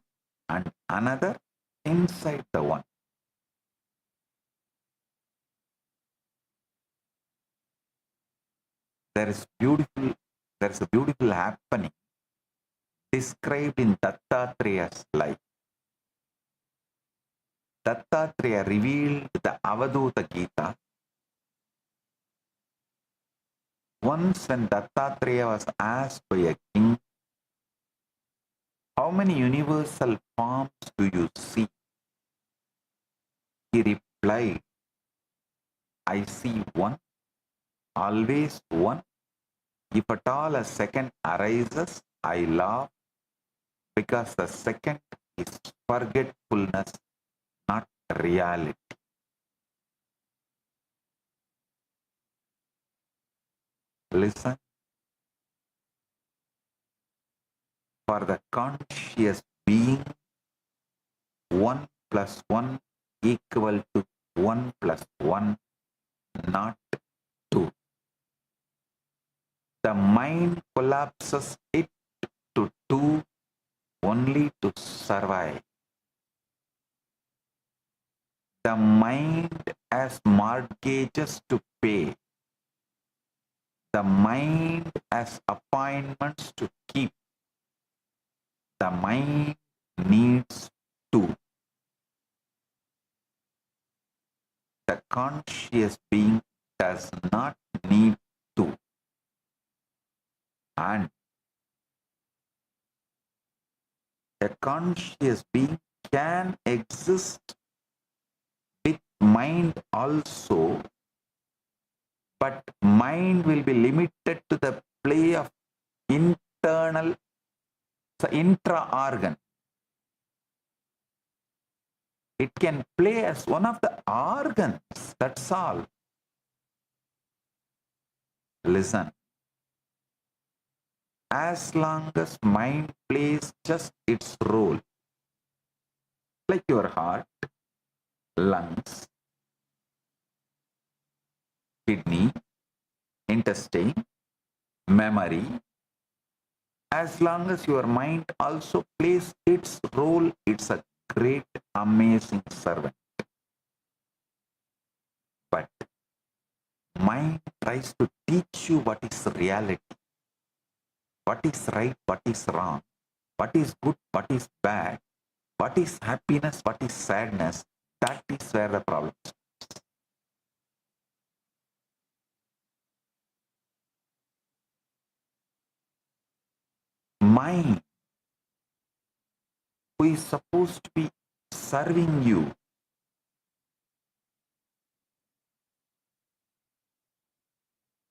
and another inside the one. There is a beautiful happening described in Dattatraya's life. Dattatreya revealed the Avaduta Gita. Once when Dattatreya was asked by a king, how many universal forms do you see? He replied, I see one, always one. If at all a second arises, I laugh, because the second is forgetfulness, not reality. Listen. For the conscious being, 1 plus 1 equal to 1 plus 1, not 2. The mind collapses it to 2 only to survive. The mind has mortgages to pay. The mind has appointments to keep. The mind needs 2. The conscious being does not need 2. And a conscious being can exist with mind also, but mind will be limited to the play of internal, intra-organ. It can play as one of the organs, that's all. Listen. As long as mind plays just its role, like your heart, lungs, kidney, intestine, memory. As long as your mind also plays its role, it's a great, amazing servant. But mind tries to teach you what is reality, what is right, what is wrong, what is good, what is bad, what is happiness, what is sadness. That is where the problem is. Mind, who is supposed to be serving you,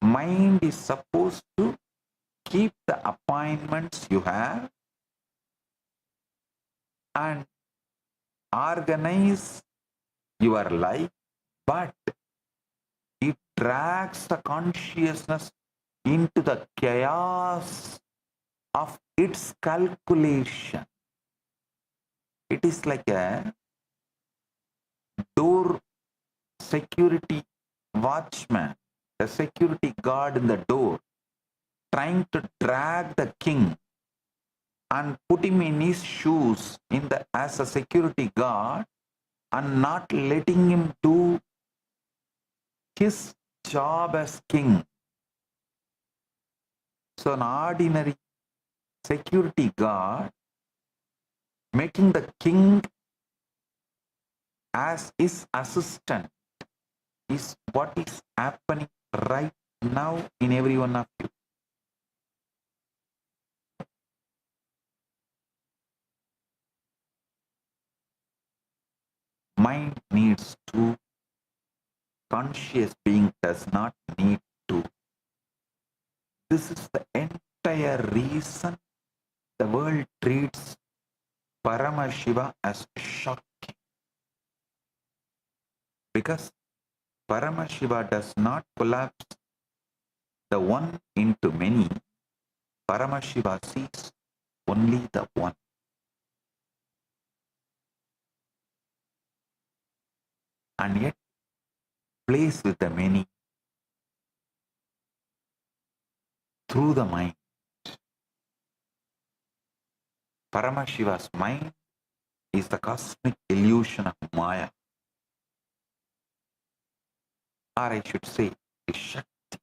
mind is supposed to keep the appointments you have and organize your life, but it drags the consciousness into the chaos of its calculation. It is like a door security watchman, a security guard in the door, trying to drag the king and put him in his shoes as a security guard and not letting him do his job as king. So an ordinary security guard making the king as his assistant is what is happening right now in every one of you. Mind needs to, conscious being does not need to. This is the entire reason the world treats Paramashiva as shocking. Because Paramashiva does not collapse the one into many. Paramashiva sees only the one. And yet plays with the many through the mind. Paramashiva's mind is the cosmic illusion of Maya. Or I should say, is Shakti.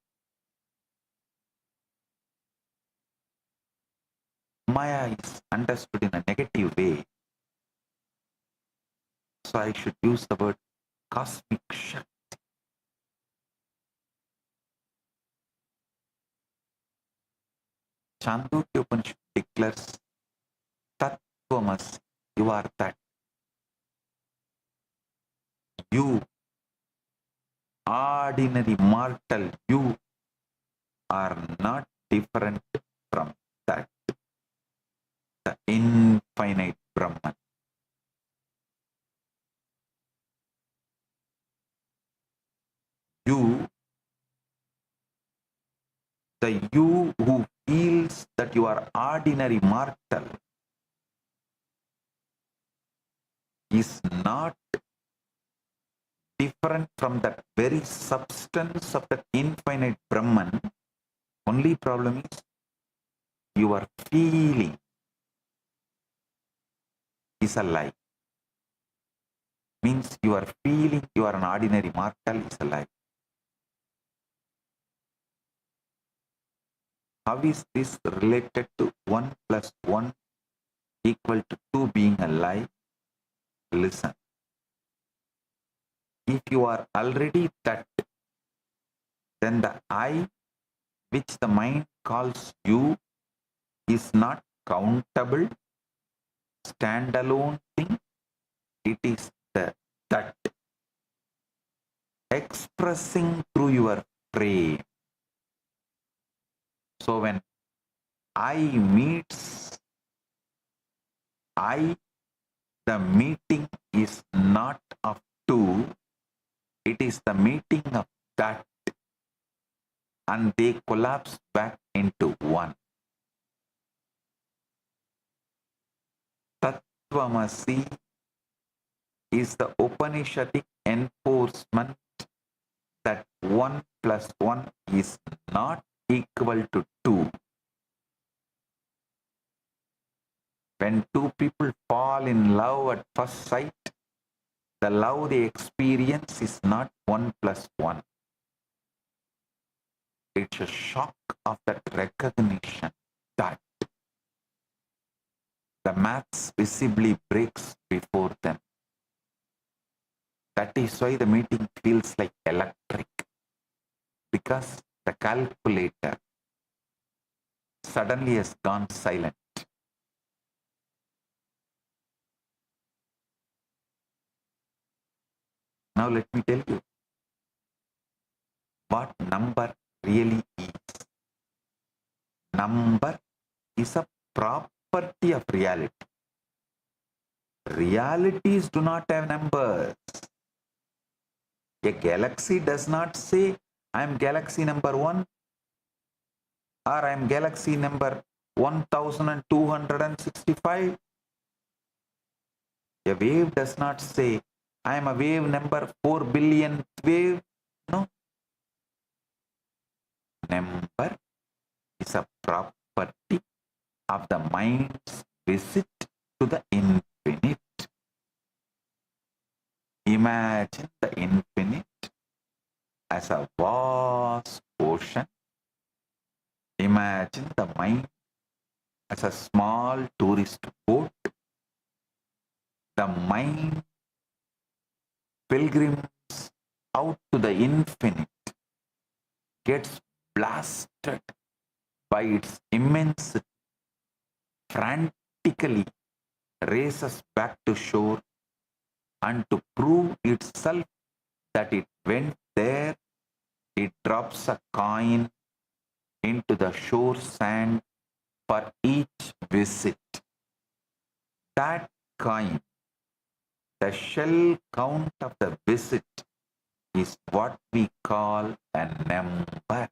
Maya is understood in a negative way. So I should use the word cosmic Shakti. Chandogya Upanishad declares, Tattvamasi, you are that. You, ordinary mortal, you are not different from that. The infinite Brahman. You, the you who feels that you are ordinary mortal, is not different from that very substance of the infinite Brahman. Only problem is your feeling is a lie. Means you are feeling you are an ordinary mortal is a lie. How is this related to 1 plus 1 equal to 2 being a lie? Listen. If you are already that, then the I which the mind calls you is not countable, standalone thing. It is the that expressing through your frame. So when I meets I, the meeting is not of two, it is the meeting of that, and they collapse back into one. Tattvamasi is the Upanishadic enforcement that 1 plus 1 is not equal to 2. When two people fall in love at first sight, the love they experience is not 1 plus 1. It's a shock of that recognition that the maths visibly breaks before them. That is why the meeting feels like electric, because the calculator suddenly has gone silent. Now let me tell you what number really is. Number is a property of reality. Realities do not have numbers. A galaxy does not say, I am galaxy number 1 or I am galaxy number 1265. A wave does not say, I am a wave number 4 billionth wave. No. Number is a property of the mind's visit to the infinite. Imagine the infinite as a vast ocean. Imagine the mind as a small tourist boat. The mind pilgrims out to the infinite, gets blasted by its immensity, frantically races back to shore, and to prove itself that it went there, it drops a coin into the shore sand for each visit. That coin, the shell count of the visit, is what we call a number.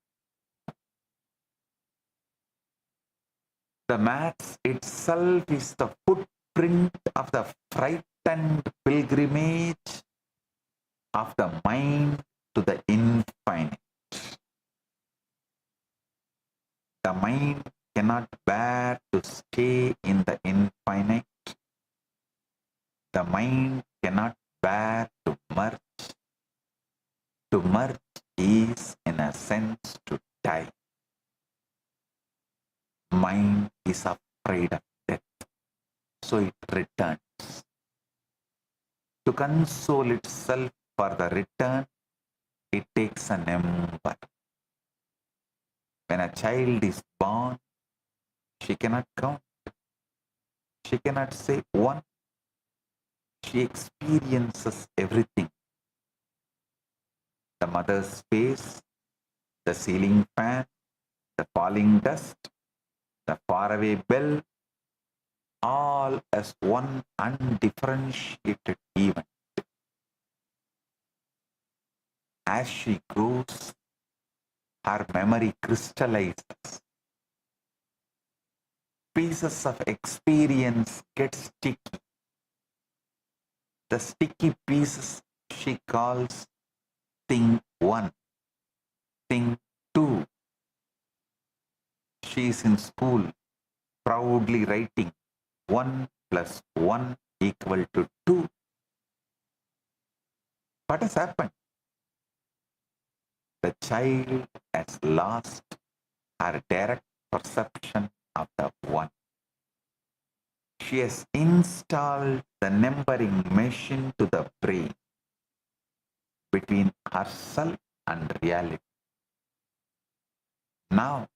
The maths itself is the footprint of the frightened pilgrimage of the mind to the infinite. The mind cannot bear to stay in the infinite. The mind cannot bear to merge. To merge is, in a sense, to die. Mind is afraid of death, so it returns. To console itself for the return, it takes a number. When a child is born, she cannot count. She cannot say 1. She experiences everything. The mother's face, the ceiling fan, the falling dust, the faraway bell, all as one undifferentiated event. As she grows, her memory crystallizes. Pieces of experience get sticky. The sticky pieces she calls thing 1, thing 2. She is in school, proudly writing 1 plus 1 equal to 2. What has happened? The child has lost her direct perception of the 1. She has installed the numbering machine to the brain between herself and reality. Now,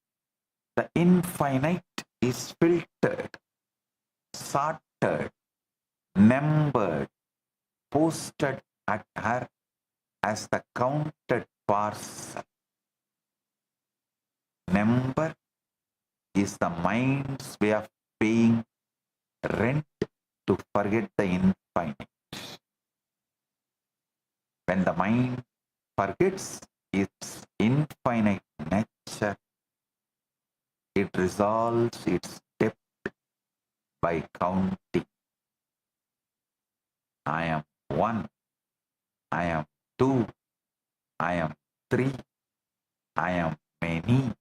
the infinite is filtered, sorted, numbered, posted at her as the counted parcel. Number is the mind's way of paying rent to forget the infinite. When the mind forgets its infinite nature, it resolves its debt by counting. I am 1, I am 2, I am 3, I am many.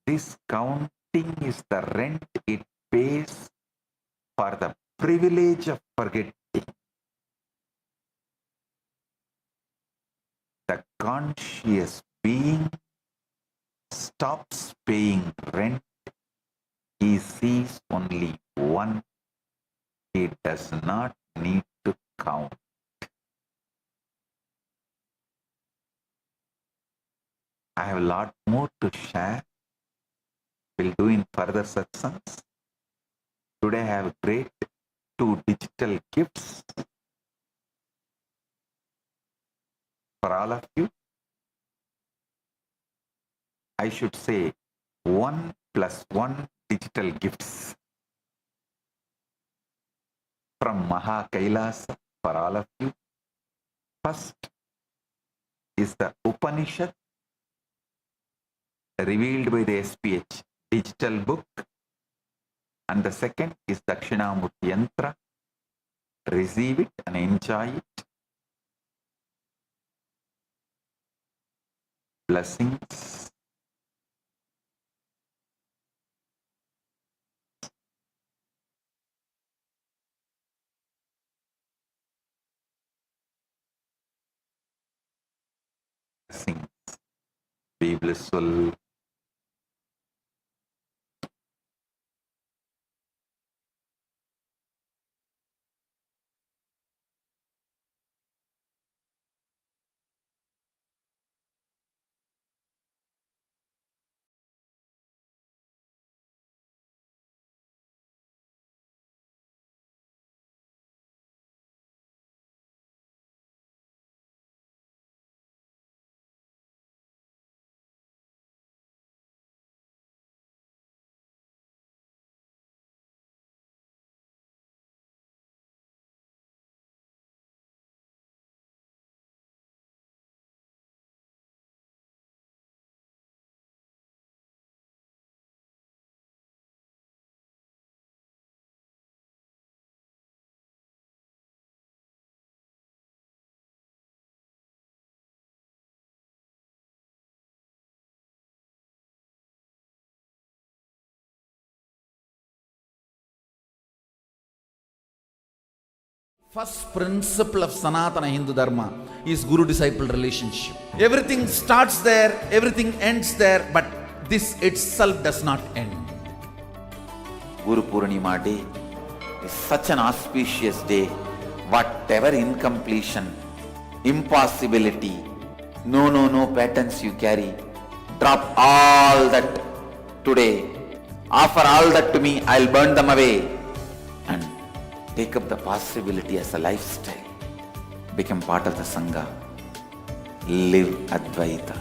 This counting is the rent it pays for the privilege of forgetting. The conscious being stops paying rent. He sees only one. He does not need to count. I have a lot more to share. We'll do in further satsangs. Today I have great 2 digital gifts for all of you. I should say 1 plus 1 digital gifts from Maha Kailasa for all of you. First is the Upanishad revealed by the SPH digital book, and the second is Dakshinamurti Yantra. Receive it and enjoy it. Blessings. Blessings. Be blissful. First principle of Sanatana Hindu Dharma is Guru-disciple relationship. Everything starts there, everything ends there, but this itself does not end. Guru Purnima day is such an auspicious day. Whatever incompletion, impossibility, no patterns you carry, drop all that today. Offer all that to me, I'll burn them away. And take up the possibility as a lifestyle. Become part of the Sangha. Live Advaita.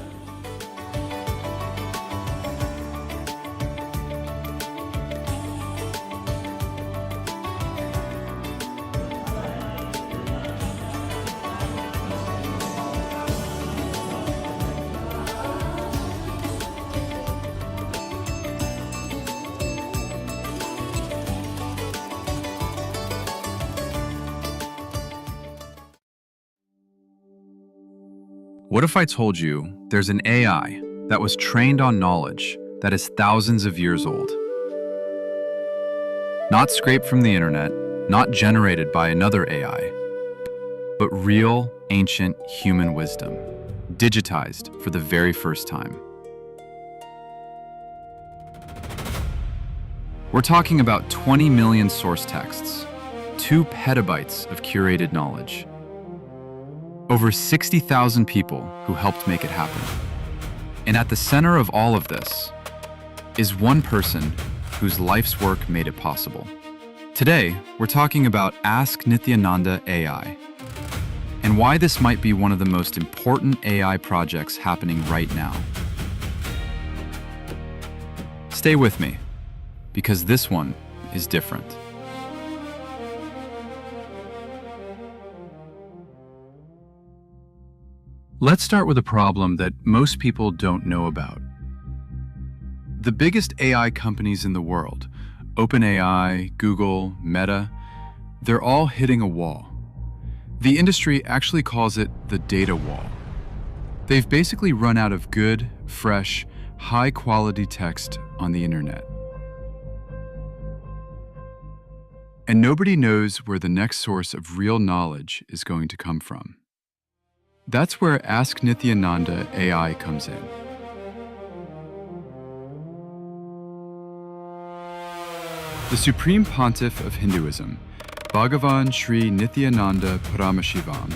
What if I told you there's an AI that was trained on knowledge that is thousands of years old? Not scraped from the internet, not generated by another AI, but real, ancient human wisdom, digitized for the very first time. We're talking about 20 million source texts, 2 petabytes of curated knowledge, over 60,000 people who helped make it happen. And at the center of all of this is one person whose life's work made it possible. Today, we're talking about Ask Nithyananda AI, and why this might be one of the most important AI projects happening right now. Stay with me, because this one is different. Let's start with a problem that most people don't know about. The biggest AI companies in the world, OpenAI, Google, Meta, they're all hitting a wall. The industry actually calls it the data wall. They've basically run out of good, fresh, high-quality text on the internet. And nobody knows where the next source of real knowledge is going to come from. That's where Ask Nithyananda AI comes in. The Supreme Pontiff of Hinduism, Bhagavan Sri Nithyananda Paramashivam,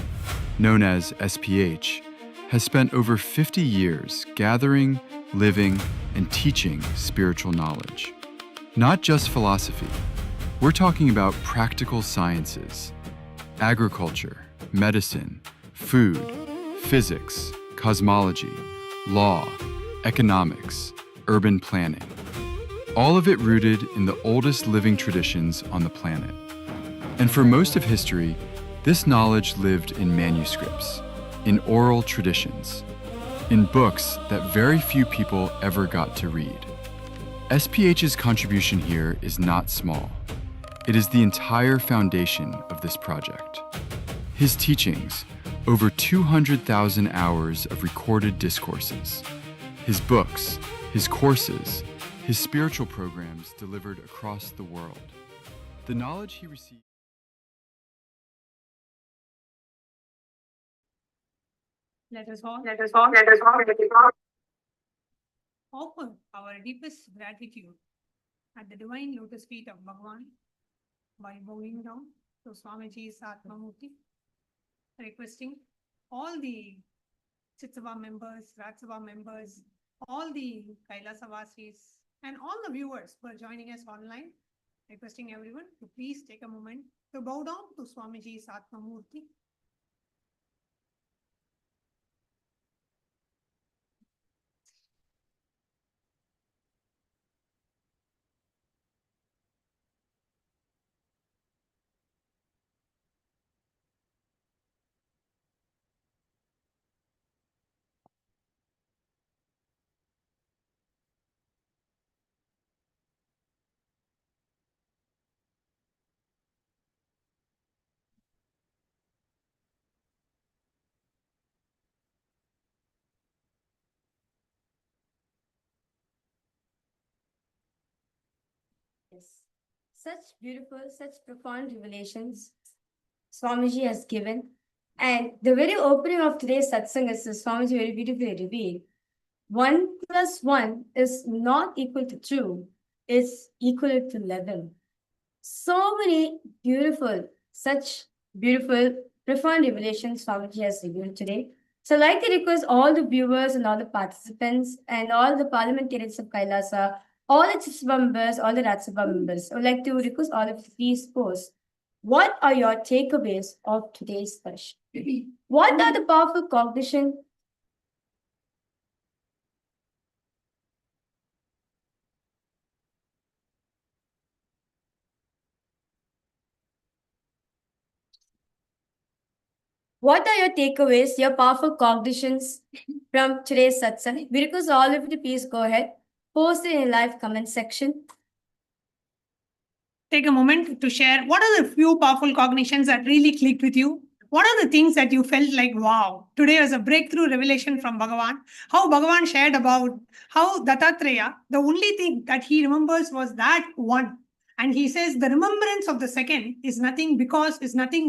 known as SPH, has spent over 50 years gathering, living, and teaching spiritual knowledge. Not just philosophy. We're talking about practical sciences, agriculture, medicine, food, physics, cosmology, law, economics, urban planning. All of it rooted in the oldest living traditions on the planet. And for most of history, this knowledge lived in manuscripts, in oral traditions, in books that very few people ever got to read. SPH's contribution here is not small. It is the entire foundation of this project. His teachings, over 200,000 hours of recorded discourses, his books, his courses, his spiritual programs delivered across the world. The knowledge he received. Let us all offer our deepest gratitude at the divine lotus feet of Bhagavan by bowing down to Swamiji's Atmamurti, requesting all the Chitsava members, Ratsava members, all the Kailasa Vasis, and all the viewers who are joining us online, requesting everyone to please take a moment to bow down to Swamiji's Atmamurti. Yes. Such beautiful, such profound revelations Swamiji has given. And the very opening of today's satsang is Swamiji very beautifully revealed. 1 + 1 is not equal to 2, it's equal to 11. So many beautiful, such beautiful, profound revelations Swamiji has revealed today. So I'd like to request all the viewers and all the participants and all the parliamentarians of Kailasa, all the Chitsava members, all the Ratsava members, I would like to request all of you to please post. What are your takeaways of today's session? What are the powerful cognition? What are your takeaways, your powerful cognitions from today's satsang? We request all of you to please go ahead, post it in the live comment section. Take a moment to share what are the few powerful cognitions that really clicked with you. What are the things that you felt like, wow, today was a breakthrough revelation from Bhagavan? How Bhagavan shared about how Dattatreya, the only thing that he remembers was that one. And he says the remembrance of the second is nothing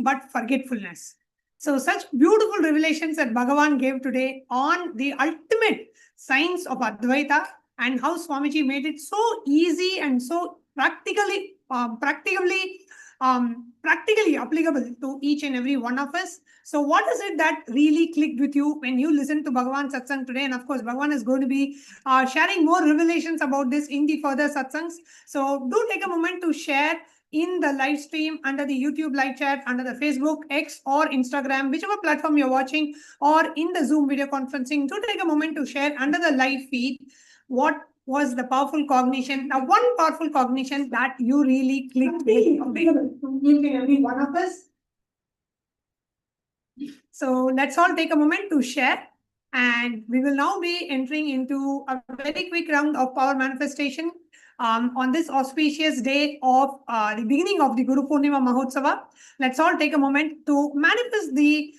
but forgetfulness. So such beautiful revelations that Bhagavan gave today on the ultimate science of Advaita and how Swamiji made it so easy and so practically applicable to each and every one of us. So what is it that really clicked with you when you listened to Bhagavan Satsang today? And of course, Bhagavan is going to be sharing more revelations about this in the further Satsangs. So do take a moment to share in the live stream, under the YouTube live chat, under the Facebook, X or Instagram, whichever platform you're watching, or in the Zoom video conferencing. Do take a moment to share under the live feed what was the powerful cognition, now one powerful cognition that you really clicked with each and every one of us. So let's all take a moment to share, and we will now be entering into a very quick round of power manifestation on this auspicious day of the beginning of the Guru Purnima Mahotsava. Let's all take a moment to manifest the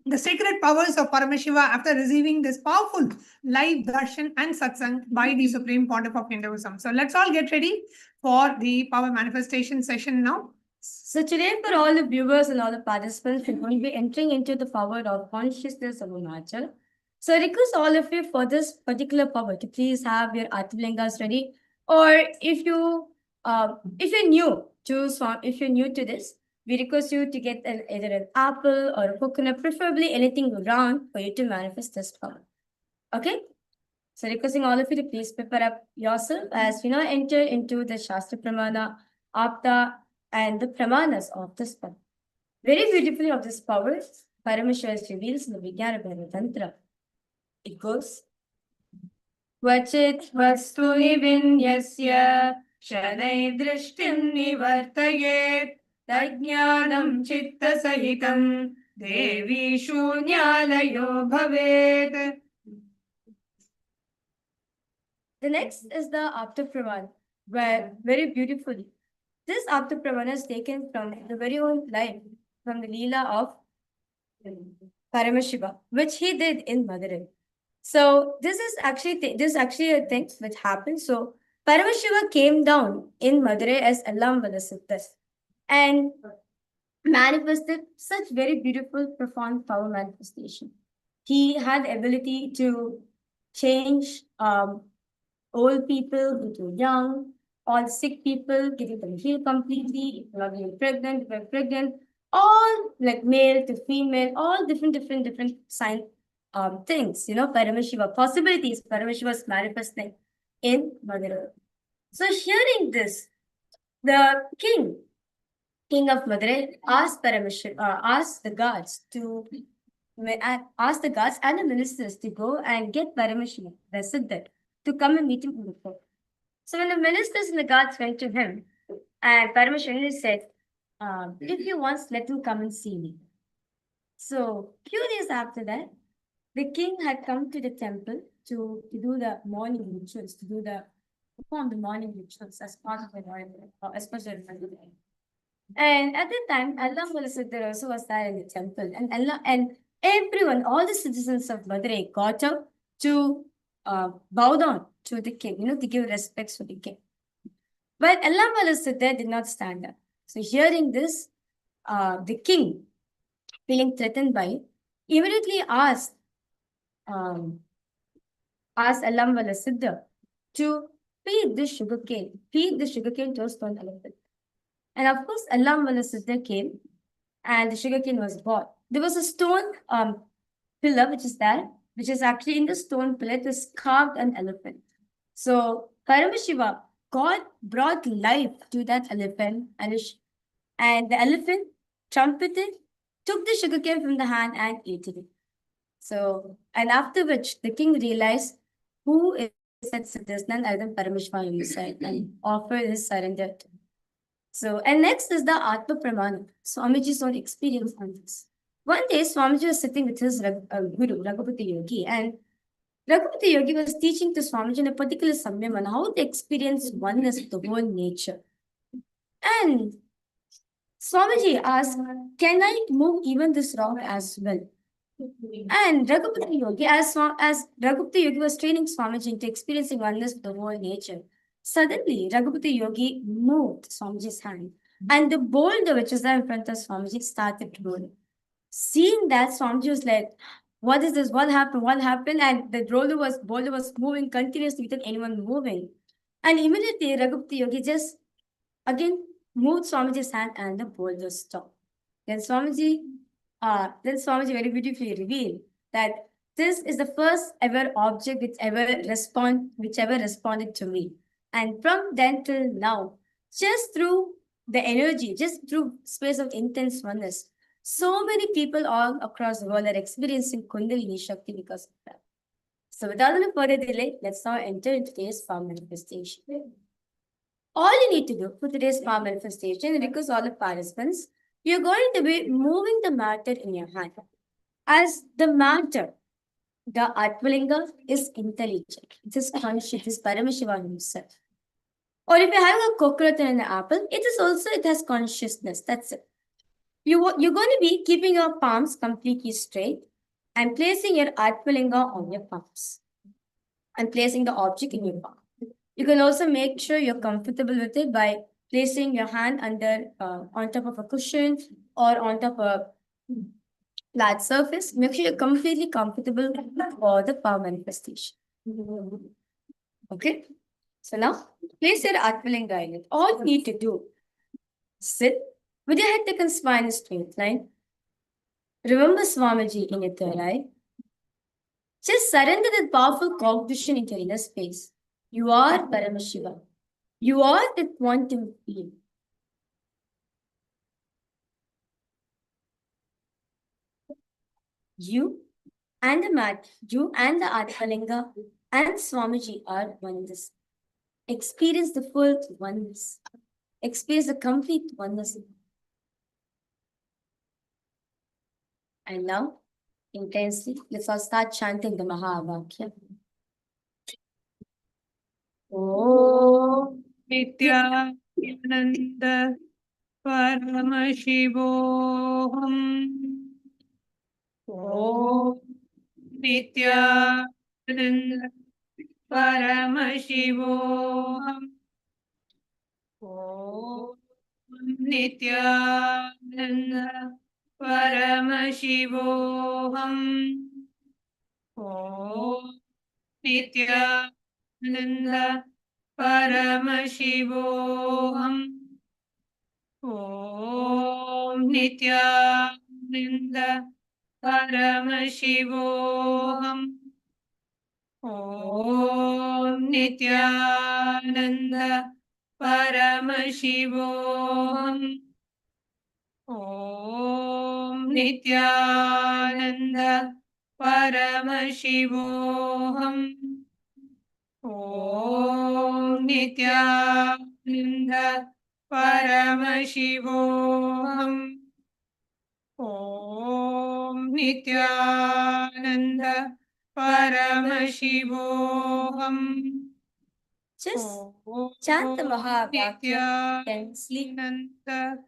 the sacred powers of Paramashiva after receiving this powerful live darshan and satsang by the Supreme Pontiff of Hinduism. So let's all get ready for the power manifestation session now. So today, for all the viewers and all the participants, we're going to be entering into the power of consciousness of Arunachal. So I request all of you for this particular power to please have your Arthalingas ready. Or if you're new to this, we request you to get either an apple or a coconut, preferably anything round for you to manifest this power. Okay? So requesting all of you to please prepare up yourself as we now enter into the Shastra Pramana, Apta, and the Pramanas of this power. Very beautifully of this power, Paramashiva reveals in the Vijnana Bhaiva Tantra. It goes, Vachit vastuni vinyasya shanai drishtim nivartayet tajnanam chitta sahitam devi shunyalayo bhavet. The next is the Apta Pramana, where very beautifully this Apta Pramana is taken from the very own life, from the Leela of Paramashiva, which he did in Madurai. So this is actually a thing which happened. So Paramashiva came down in Madurai as Allam Valasiddhas and manifested such very beautiful, profound power manifestation. He had the ability to change old people into young, all sick people, getting them healed completely, if not being pregnant, if they're pregnant, all like male to female, all different sign things, Paramashiva, possibilities Paramashiva's manifesting in Madurai. So hearing this, the king of Madurai asked the guards and the ministers to go and get Paramashiva, the Siddha, to come and meet him in the court. So when the ministers and the guards went to him, and Paramashiva said, if he wants, let him come and see me. So few days after that, the king had come to the temple to do the morning rituals, perform the morning rituals as part of the royal, as part of the royal. And at that time, Allah Valasiddhar also was there in the temple, and everyone, all the citizens of Madurai got up to bow down to the king, to give respects to the king. But Allah Valasiddhar did not stand up. So hearing this, the king, feeling threatened by it, immediately asked Allam Valasiddhar to feed the sugarcane to a stone elephant. And of course, Allam Valasiddhar came and the sugarcane was brought. There was a stone pillar which is actually in the stone pillar, it is carved an elephant. So Paramashiva, God brought life to that elephant, and the elephant trumpeted, took the sugarcane from the hand and ate it. So, and after which the king realized who is that Siddhas, none other than Paramashiva himself, and offered his surrender to him. So, and next is the Atma Pramana, Swamiji's own experience on this. One day, Swamiji was sitting with his guru, Raghupati Yogi, and Raghupati Yogi was teaching to Swamiji in a particular samyam on how to experience oneness with the whole nature. And Swamiji asked, can I move even this rock as well? And Raghupati Yogi, as Raghupati Yogi was training Swamiji into experiencing oneness with the whole nature, suddenly Raghupati Yogi moved Swamiji's hand, and the boulder which was there in front of Swamiji started rolling. Seeing that, Swamiji was like, what is this? What happened? And the boulder was moving continuously without anyone moving. And immediately Raghupati Yogi just again moved Swamiji's hand and the boulder stopped. Then Swamiji very beautifully revealed that this is the first ever object which ever responded to me. And from then till now, just through the energy, just through space of intense oneness, so many people all across the world are experiencing Kundalini Shakti because of that. So without any further delay, let's now enter into today's power manifestation. All you need to do for today's power manifestation, because all the participants, you're going to be moving the matter in your hand. As the matter, the Atmalinga is intelligent. It is conscious. It is Paramashiva himself. Or if you have a coconut and an apple, it has consciousness. That's it. You're going to be keeping your palms completely straight and placing your Atmalinga on your palms and placing the object in your palm. You can also make sure you're comfortable with it by placing your hand under on top of a cushion or on top of a flat surface. Make sure you're completely comfortable for the power manifestation. Okay? So now, place your Atmalinga in it. All you need to do, sit with your head, neck, and spine in a straight line. Remember Swamiji in your third eye. Just surrender that powerful cognition into your inner space. You are Paramashiva. You are the quantum field. You and the mat, you and the Atmalinga and Swamiji are oneness. Experience the full oneness. Experience the complete oneness. And now, intensely, let's all start chanting the Mahavakya. Oh, Nityananda Paramashivoham. Om Nityananda Paramashivoham. Om Nityananda Paramashivoham. Om Nityananda Paramashivoham. Om Nityananda Paramashivoham. Om Nityananda Paramashivoham. Om Nityananda Paramashivoham. Om Nityananda Paramashivoham. Om Nityananda Paramashivoham. just chant the Mahavakya intensely. Nityananda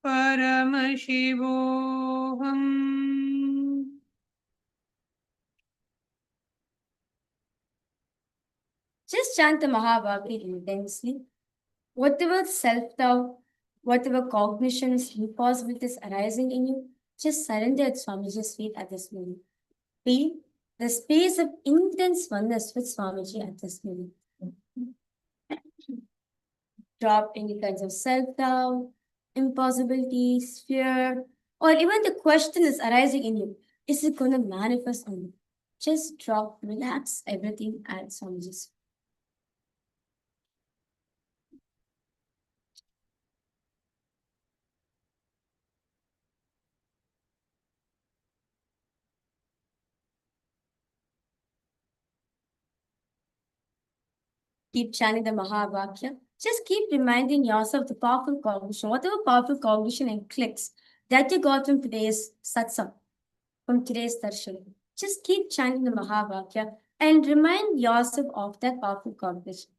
Paramashivoham. Just chant the Mahavakya intensely. Whatever self-doubt, whatever cognitions, impossibilities arising in you, just surrender at Swamiji's feet at this moment. Feel the space of intense oneness with Swamiji at this moment. Drop any kinds of self-doubt, impossibilities, fear, or even the question is arising in you. Is it going to manifest on you? Just drop, relax everything at Swamiji's feet. Keep chanting the Mahavakya. Just keep reminding yourself the powerful cognition, whatever powerful cognition and clicks that you got from today's satsang, from today's darshan. Just keep chanting the Mahavakya and remind yourself of that powerful cognition.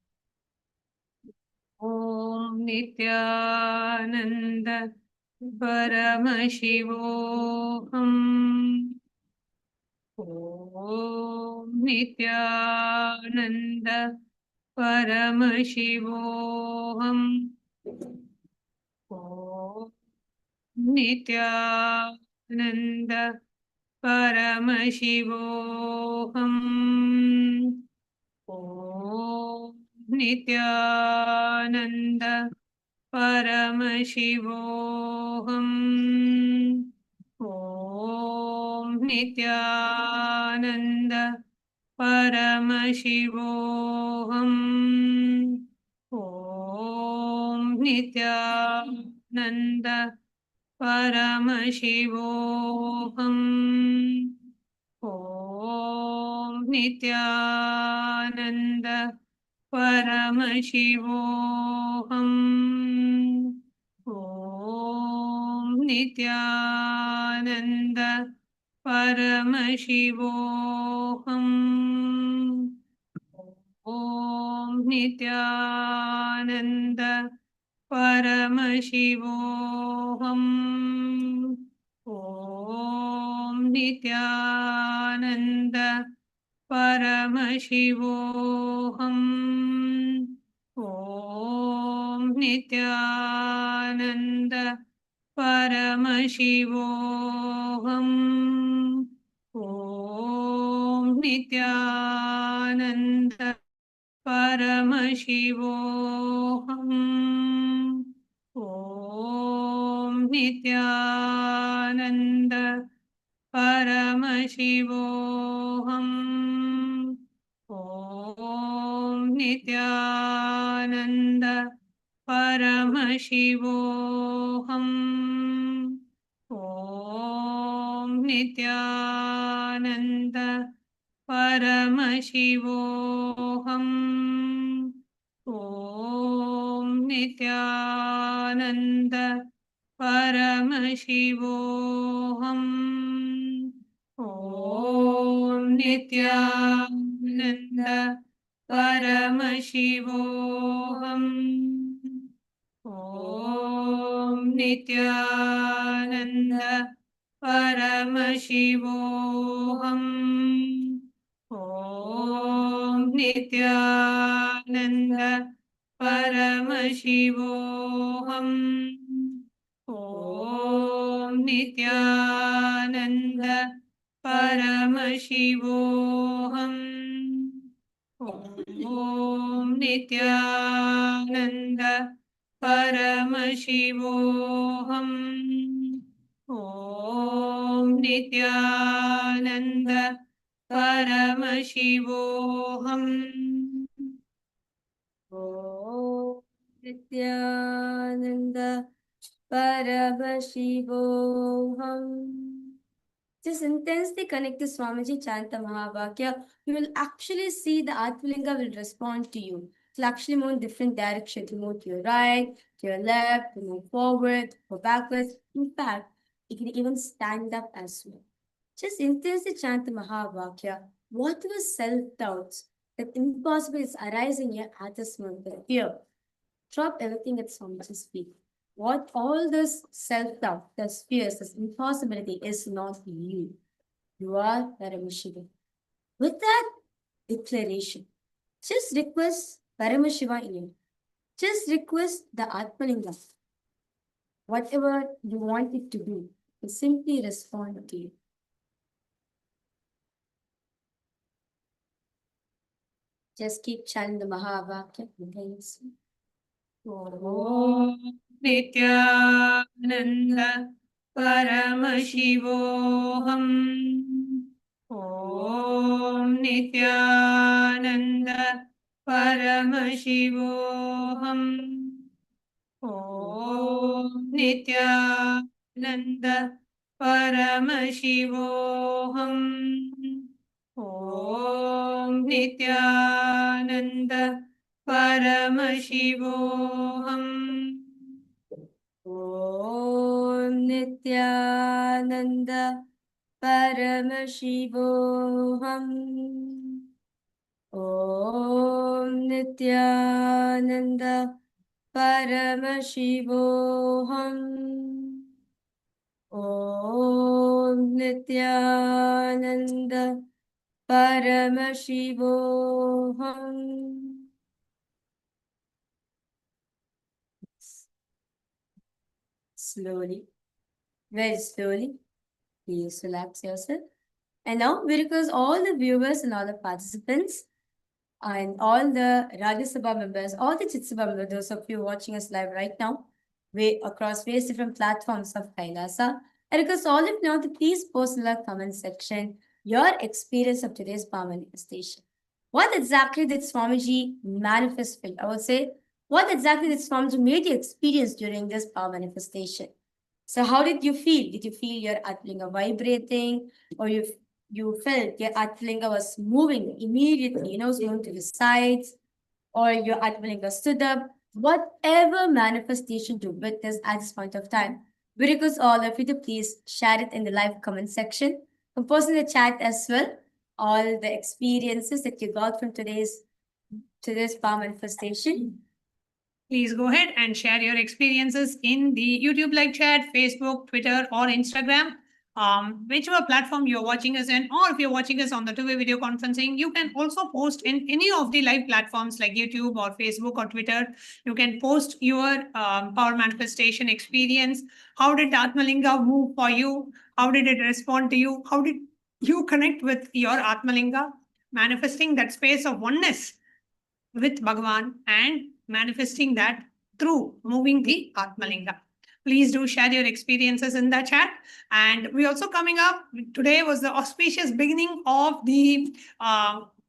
Om Nityananda Paramashivoham. Om Nityananda Paramashivoham. Om Nityananda Paramashivoham. Om Nityananda Paramashivoham. Om Nityananda Paramashivoham. Om Nityananda Paramashivoham. Om Nityananda Paramashivoham. Om Nityananda Paramashivoham. Om Nityananda Paramashivoham. Om Nityananda Paramashivoham. Om Nityananda Paramashivoham. Om Nityananda Paramashivoham. Om Nityananda Paramashivoham. Om Nityananda Paramashivoham. Om Nityananda Paramashivoham. Om Nityananda Paramashivoham. Om Nityananda Paramashivoham. Om Nityananda Paramashivoham. Om Nityananda Paramashivoham. Om Nityananda Paramashivoham. Om Nityananda Paramashivoham. Om Nityananda Paramashivoham. Om Nityananda Paramashivoham. Just intensely connect to Swamiji Chanta Mahavakya. You will actually see the Atmalinga will respond to you. It will actually move in different directions. To move to your right, to your left, to move forward, go backwards. In fact, it can even stand up as well. Just intensely chant the Mahavakya. Whatever self-doubts that impossible is arising here at this moment, the fear, drop everything at Swamiji's feet. What all this self-doubt, this fears, this impossibility is not you. You are Paramashiva. With that declaration, just request Paramashiva in you. Just request the Atmalinga. Whatever you want it to do, will simply respond to you. Just keep chanting the Mahavakya. Om Nityananda Paramashivoham. Om Nityananda Paramashivoham. Om Nityananda Paramashivoham. Om Nityananda Paramashivoham. Om Nityananda Paramashivoham. Om Nityananda Paramashivoham. Om Nityananda Paramashivoham. Slowly, very slowly, please relax yourself. And now we request all the viewers and all the participants and all the Rajya Sabha members, all the Chit Sabha members, those of you watching us live right now, across various different platforms of Kailasa. I request all of you now to please post in the comment section your experience of today's power manifestation. What exactly did Swamiji manifest feel? I would say, what exactly did Swamiji made you experience during this power manifestation? So how did you feel? Did you feel your Atmalinga vibrating, or you felt your Atmalinga was moving immediately, was moving to the sides, or your Atmalinga stood up? Whatever manifestation to witness at this point of time, we request all of you to please share it in the live comment section. Post in the chat as well all the experiences that you got from today's power manifestation. Please go ahead and share your experiences in the YouTube live chat, Facebook, Twitter, or Instagram. Whichever platform you're watching us in, or if you're watching us on the two-way video conferencing, you can also post in any of the live platforms like YouTube or Facebook or Twitter. You can post your power manifestation experience. How did the Atmalinga move for you? How did it respond to you? How did you connect with your Atmalinga? Manifesting that space of oneness with Bhagavan and manifesting that through moving the Atmalinga. Please do share your experiences in the chat. And we also coming up, today was the auspicious beginning of the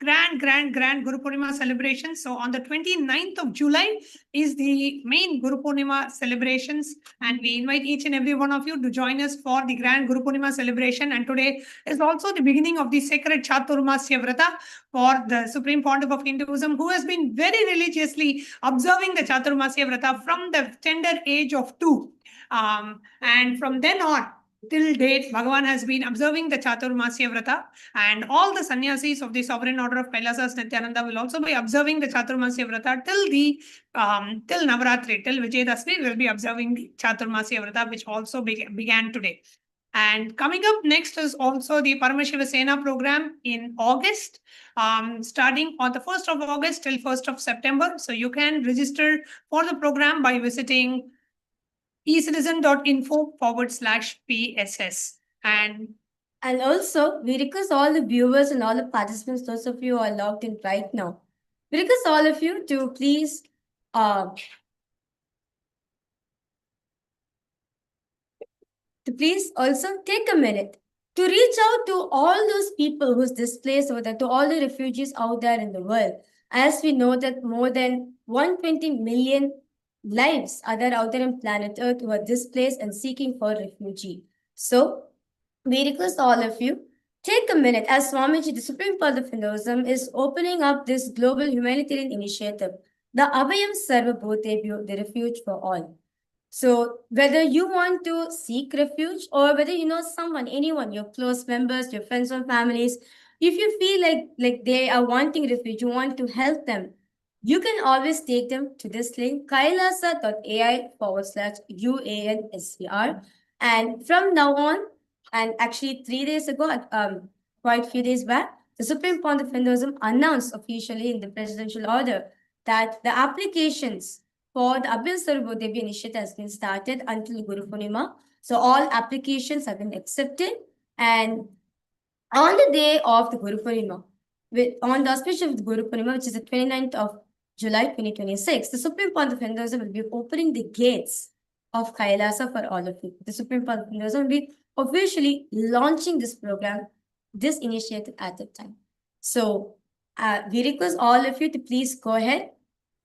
grand Guru Purnima celebration. So on the 29th of July is the main Guru Purnima celebrations. And we invite each and every one of you to join us for the grand Guru Purnima celebration. And today is also the beginning of the sacred Chaturmasya Vrata for the Supreme Pontiff of Hinduism, who has been very religiously observing the Chaturmasya Vrata from the tender age of 2. And from then on, till date, Bhagavan has been observing the Chaturmasya Vrata, and all the sannyasis of the Sovereign Order of Kailasa Nityananda will also be observing the Chaturmasya Vrata till Navaratri, till Vijayadashmi, will be observing the Chaturmasya Vrata, which also began today. And coming up next is also the Paramashiva Sena program in August, starting on the 1st of August till 1st of September. So you can register for the program by visiting ecitizen.info/PSS. And also, we request all the viewers and all the participants, those of you who are logged in right now, we request all of you to please also take a minute to reach out to all those people who's displaced over there, to all the refugees out there in the world. As we know that more than 120 million lives are there out there on planet Earth who are displaced and seeking for refugee. So we request all of you, take a minute, as Swamiji, the Supreme Pontiff of Hinduism, is opening up this global humanitarian initiative, the Abhayam Sarvabhutebhyo, the refuge for all. So whether you want to seek refuge or whether you know someone, anyone, your close members, your friends or families, if you feel like they are wanting refuge, you want to help them, you can always take them to this link, kailasa.ai/UANSCR. And from now on, and actually 3 days ago, quite a few days back, the Supreme Pontiff of Hinduism announced officially in the presidential order that the applications for the Abhayam Sarvabhutebhyo initiative has been started until Guru Purnima. So all applications have been accepted. And on the day of the Guru Purnima, on the auspicious of the Guru Purnima, which is the 29th of July 2026, the Supreme Pontiff of Hinduism will be opening the gates of Kailasa for all of you. The Supreme Pontiff of Hinduism will be officially launching this program, this initiative at that time. So we request all of you to please go ahead,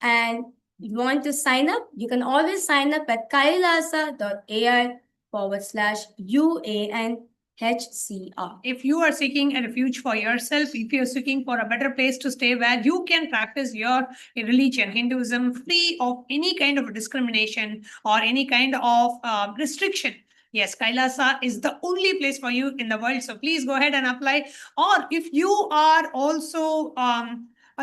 and if you want to sign up, you can always sign up at kailasa.ai/UANHCR. If you are seeking a refuge for yourself, if you're seeking for a better place to stay where you can practice your religion, Hinduism, free of any kind of discrimination or any kind of restriction, yes, Kailasa is the only place for you in the world. So please go ahead and apply. Or if you are also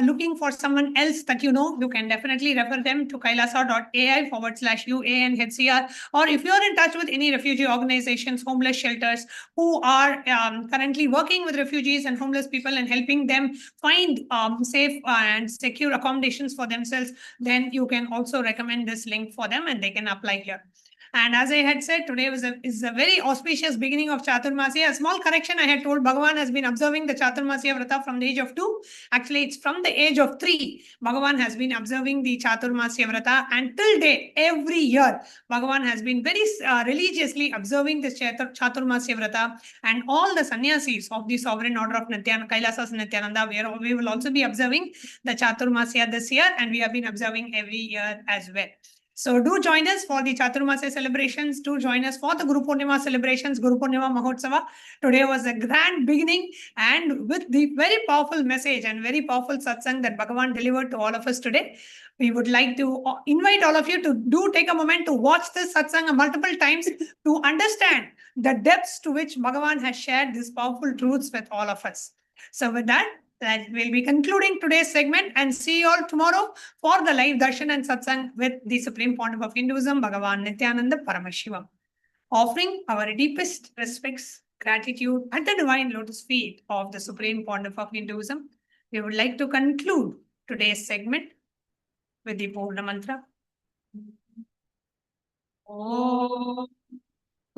looking for someone else that you know, you can definitely refer them to kailasa.ai/UANHCR. Or if you're in touch with any refugee organizations, homeless shelters, who are currently working with refugees and homeless people and helping them find safe and secure accommodations for themselves, then you can also recommend this link for them and they can apply here. And as I had said, today is a very auspicious beginning of Chaturmasya. A small correction, I had told Bhagavan has been observing the Chaturmasya Vrata from the age of 2. Actually, it's from the age of 3. Bhagavan has been observing the Chaturmasya Vrata, and till date, every year, Bhagavan has been very religiously observing this Chaturmasya Vrata, and all the sannyasis of the Sovereign Order of Nityananda, Kailasa Nityananda, we will also be observing the Chaturmasya this year, and we have been observing every year as well. So do join us for the Chaturmasya celebrations. Do join us for the Guru Purnima celebrations, Guru Purnima Mahotsava. Today was a grand beginning, and with the very powerful message and very powerful satsang that Bhagavan delivered to all of us today, we would like to invite all of you to do take a moment to watch this satsang multiple times to understand the depths to which Bhagavan has shared these powerful truths with all of us. So with that, that we'll be concluding today's segment and see you all tomorrow for the live darshan and satsang with the Supreme Pontiff of Hinduism, Bhagavan Nityananda Paramashivamam. Offering our deepest respects, gratitude at the divine lotus feet of the Supreme Pontiff of Hinduism, we would like to conclude today's segment with the Purna Mantra. Om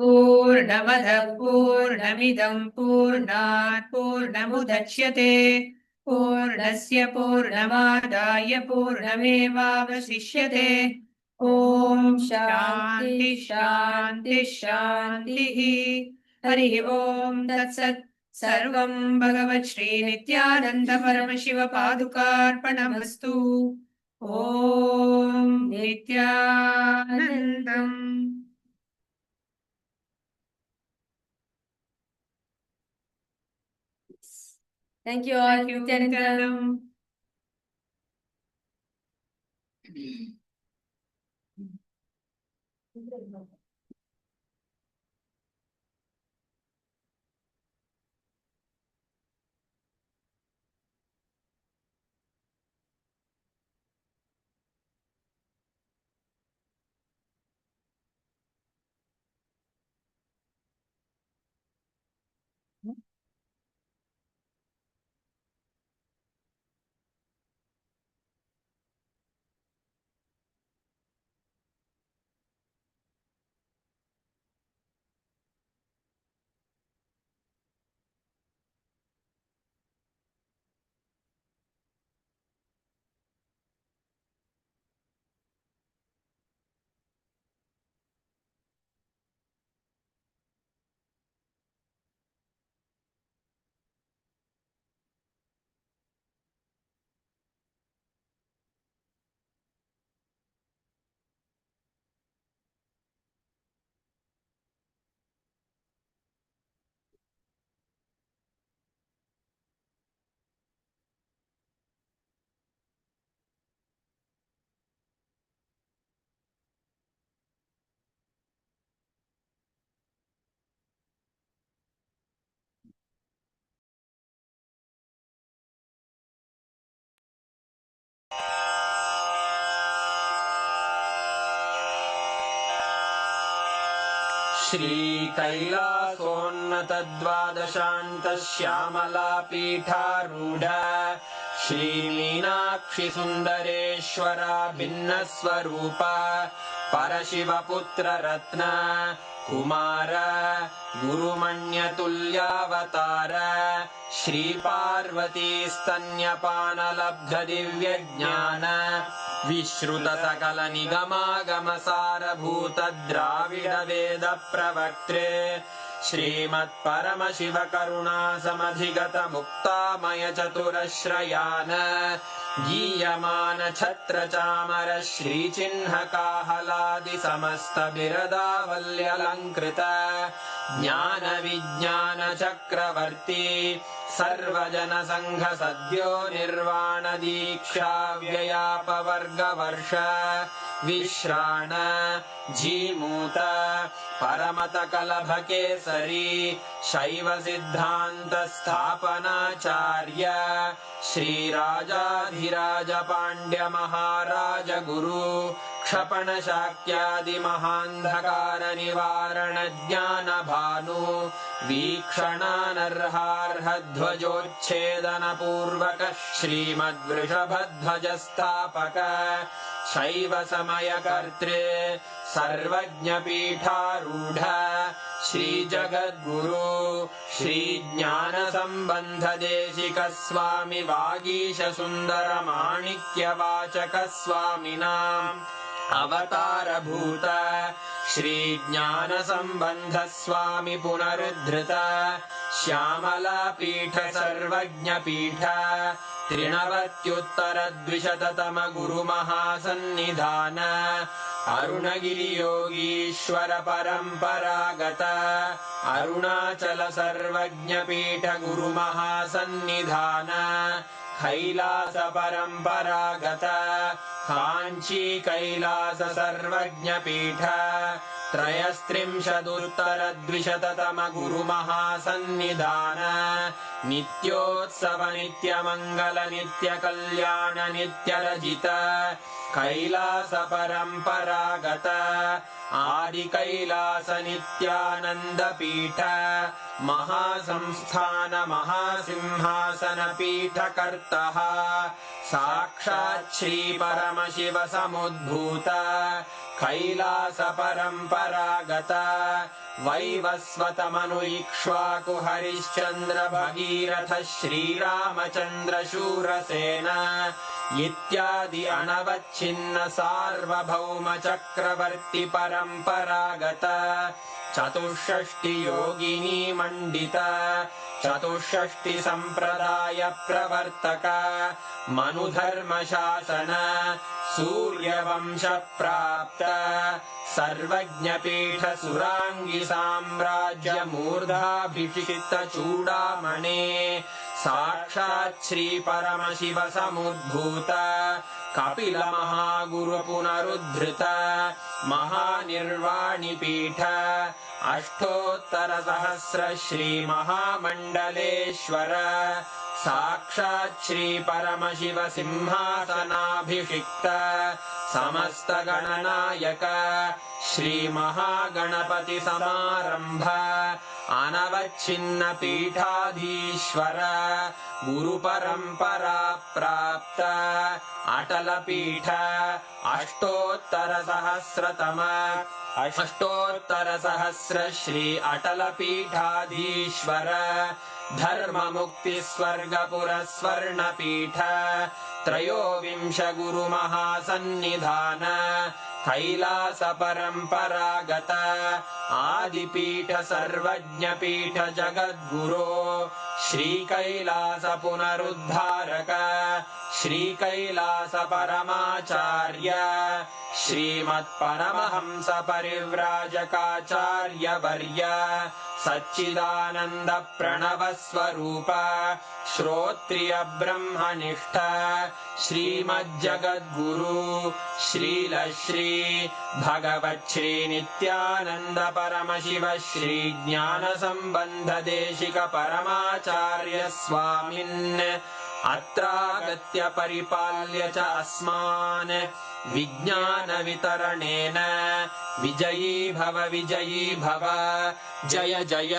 Purnamada Purnamidam Purnat Purnamudachyate Purnasya Purnamadaya Purnamevavasishyate. Om Shanti Shanti Shanti. Hari Om Tat Sat. Sarvam Bhagavat Sri Nityananda Paramashiva Padukarpanamastu. Om Nityanandam. Thank you all. Thank you, Nityanandam. श्रीकैलासोन्नतद्वादशान्तश्यामलापीठारूढ श्रीमीनाक्षिसुन्दरेश्वरा भिन्नस्वरूप परशिवपुत्ररत्न Kumar गुरुमण्यतुल्यावतार श्रीपार्वतीस्तन्यपानलब्धदिव्यज्ञान विश्रुतसकलनिगमागमसारभूतद्राविडवेदप्रवक्त्रे श्रीमत्परमशिवकरुणासमधिगतमुक्तामयचतुरश्रयान् गीयमानछत्रचामर श्रीचिह्नकाहलादिसमस्तबिरदावल्यलङ्कृत ज्ञानविज्ञानचक्रवर्ती सर्वजनसङ्घसद्यो निर्वाणदीक्षाव्ययापवर्गवर्ष विश्राण Jimuta परमतकलभकेसरी शैवसिद्धान्तस्थापनाचार्य श्रीराजाधिराजपाण्ड्यमहाराज गुरु क्षपणशाक्यादिमहान्धकारनिवारणज्ञानभानु वीक्षणानर्हार्हध्वजोच्छेदनपूर्वक श्रीमद्वृषभध्वजस्थापक शैवसमयकर्त्रे सर्वज्ञपीठारूढ श्रीजगद्गुरु श्रीज्ञानसम्बन्धदेशिकस्वामि वागीशसुन्दरमाणिक्यवाचकस्वामिनाम् अवतारभूत श्रीज्ञानसम्बन्धस्वामि पुनरुद्धृत श्यामलापीठ सर्वज्ञपीठ त्रिनवत्युत्तरद्विशततम गुरुमहासन्निधान अरुणगिरियोगीश्वर परम्परागत अरुणाचल सर्वज्ञपीठ गुरुमहासन्निधान कैलास परम्परागत काञ्ची कैलास सर्वज्ञपीठ त्रयस्त्रिंशदुत्तरद्विशततमगुरुमहासन्निधान नित्योत्सव नित्यमङ्गल नित्यकल्याण नित्यरजित कैलास परम्परागत आदिकैलास नित्यानन्द पीठ महासंस्थान महासिंहासन पीठकर्तः साक्षात् श्री परमशिव समुद्भूत कैलास परम्परागत वैवस्वतमनु इक्ष्वाकु हरिश्चन्द्र भगीरथ श्रीरामचन्द्र शूरसेन इत्यादि अनवच्छिन्न सार्वभौम चक्रवर्ति परम्परागत चतुष्षष्टि योगिनी मण्डित चतुष्षष्टि सम्प्रदाय प्रवर्तक मनुधर्म शासन सूर्यवंश प्राप्त सर्वज्ञपीठ सुराङ्गी साम्राज्य मूर्धाभिषिक्त चूडामणे साक्षात् श्री परमशिव समुद्भूत कपिल महागुरु पुनरुद्धृत महानिर्वाणि पीठ अष्टोत्तर सहस्र श्री महामण्डलेश्वर साक्षात् श्री परमशिव सिंहासनाभिषिक्त समस्त गणनायक श्री महागणपति समारंभ अनवच्छिन्न पीठाधीश्वर गुरु परंपरा प्राप्त अटल पीठ अष्टोत्तर सहस्र श्री अटल पीठाधीश्वर धर्म मुक्ति स्वर्गपुर स्वर्ण पीठ त्रयोविंश गुरु महासन्निधान कैलास परम्परागत आदिपीठ सर्वज्ञ पीठ जगद्गुरो श्री कैलास पुनरुद्धारक श्री कैलास परमाचार्य श्रीमत्परमहंस परिव्राजकाचार्य वर्य सच्चिदानंद प्रणव स्वरूप श्रोत्रिय ब्रह्मनिष्ठ श्रीमज्जगद्गुरु श्रील श्री भगवत् श्री नित्यानंद परमशिव श्री ज्ञान संबंध देशिक परमाचार्य स्वामिन् अत्रागत्य परिपाल्य च अस्मान् विज्ञान वितरणेन विजयी भव जय जय।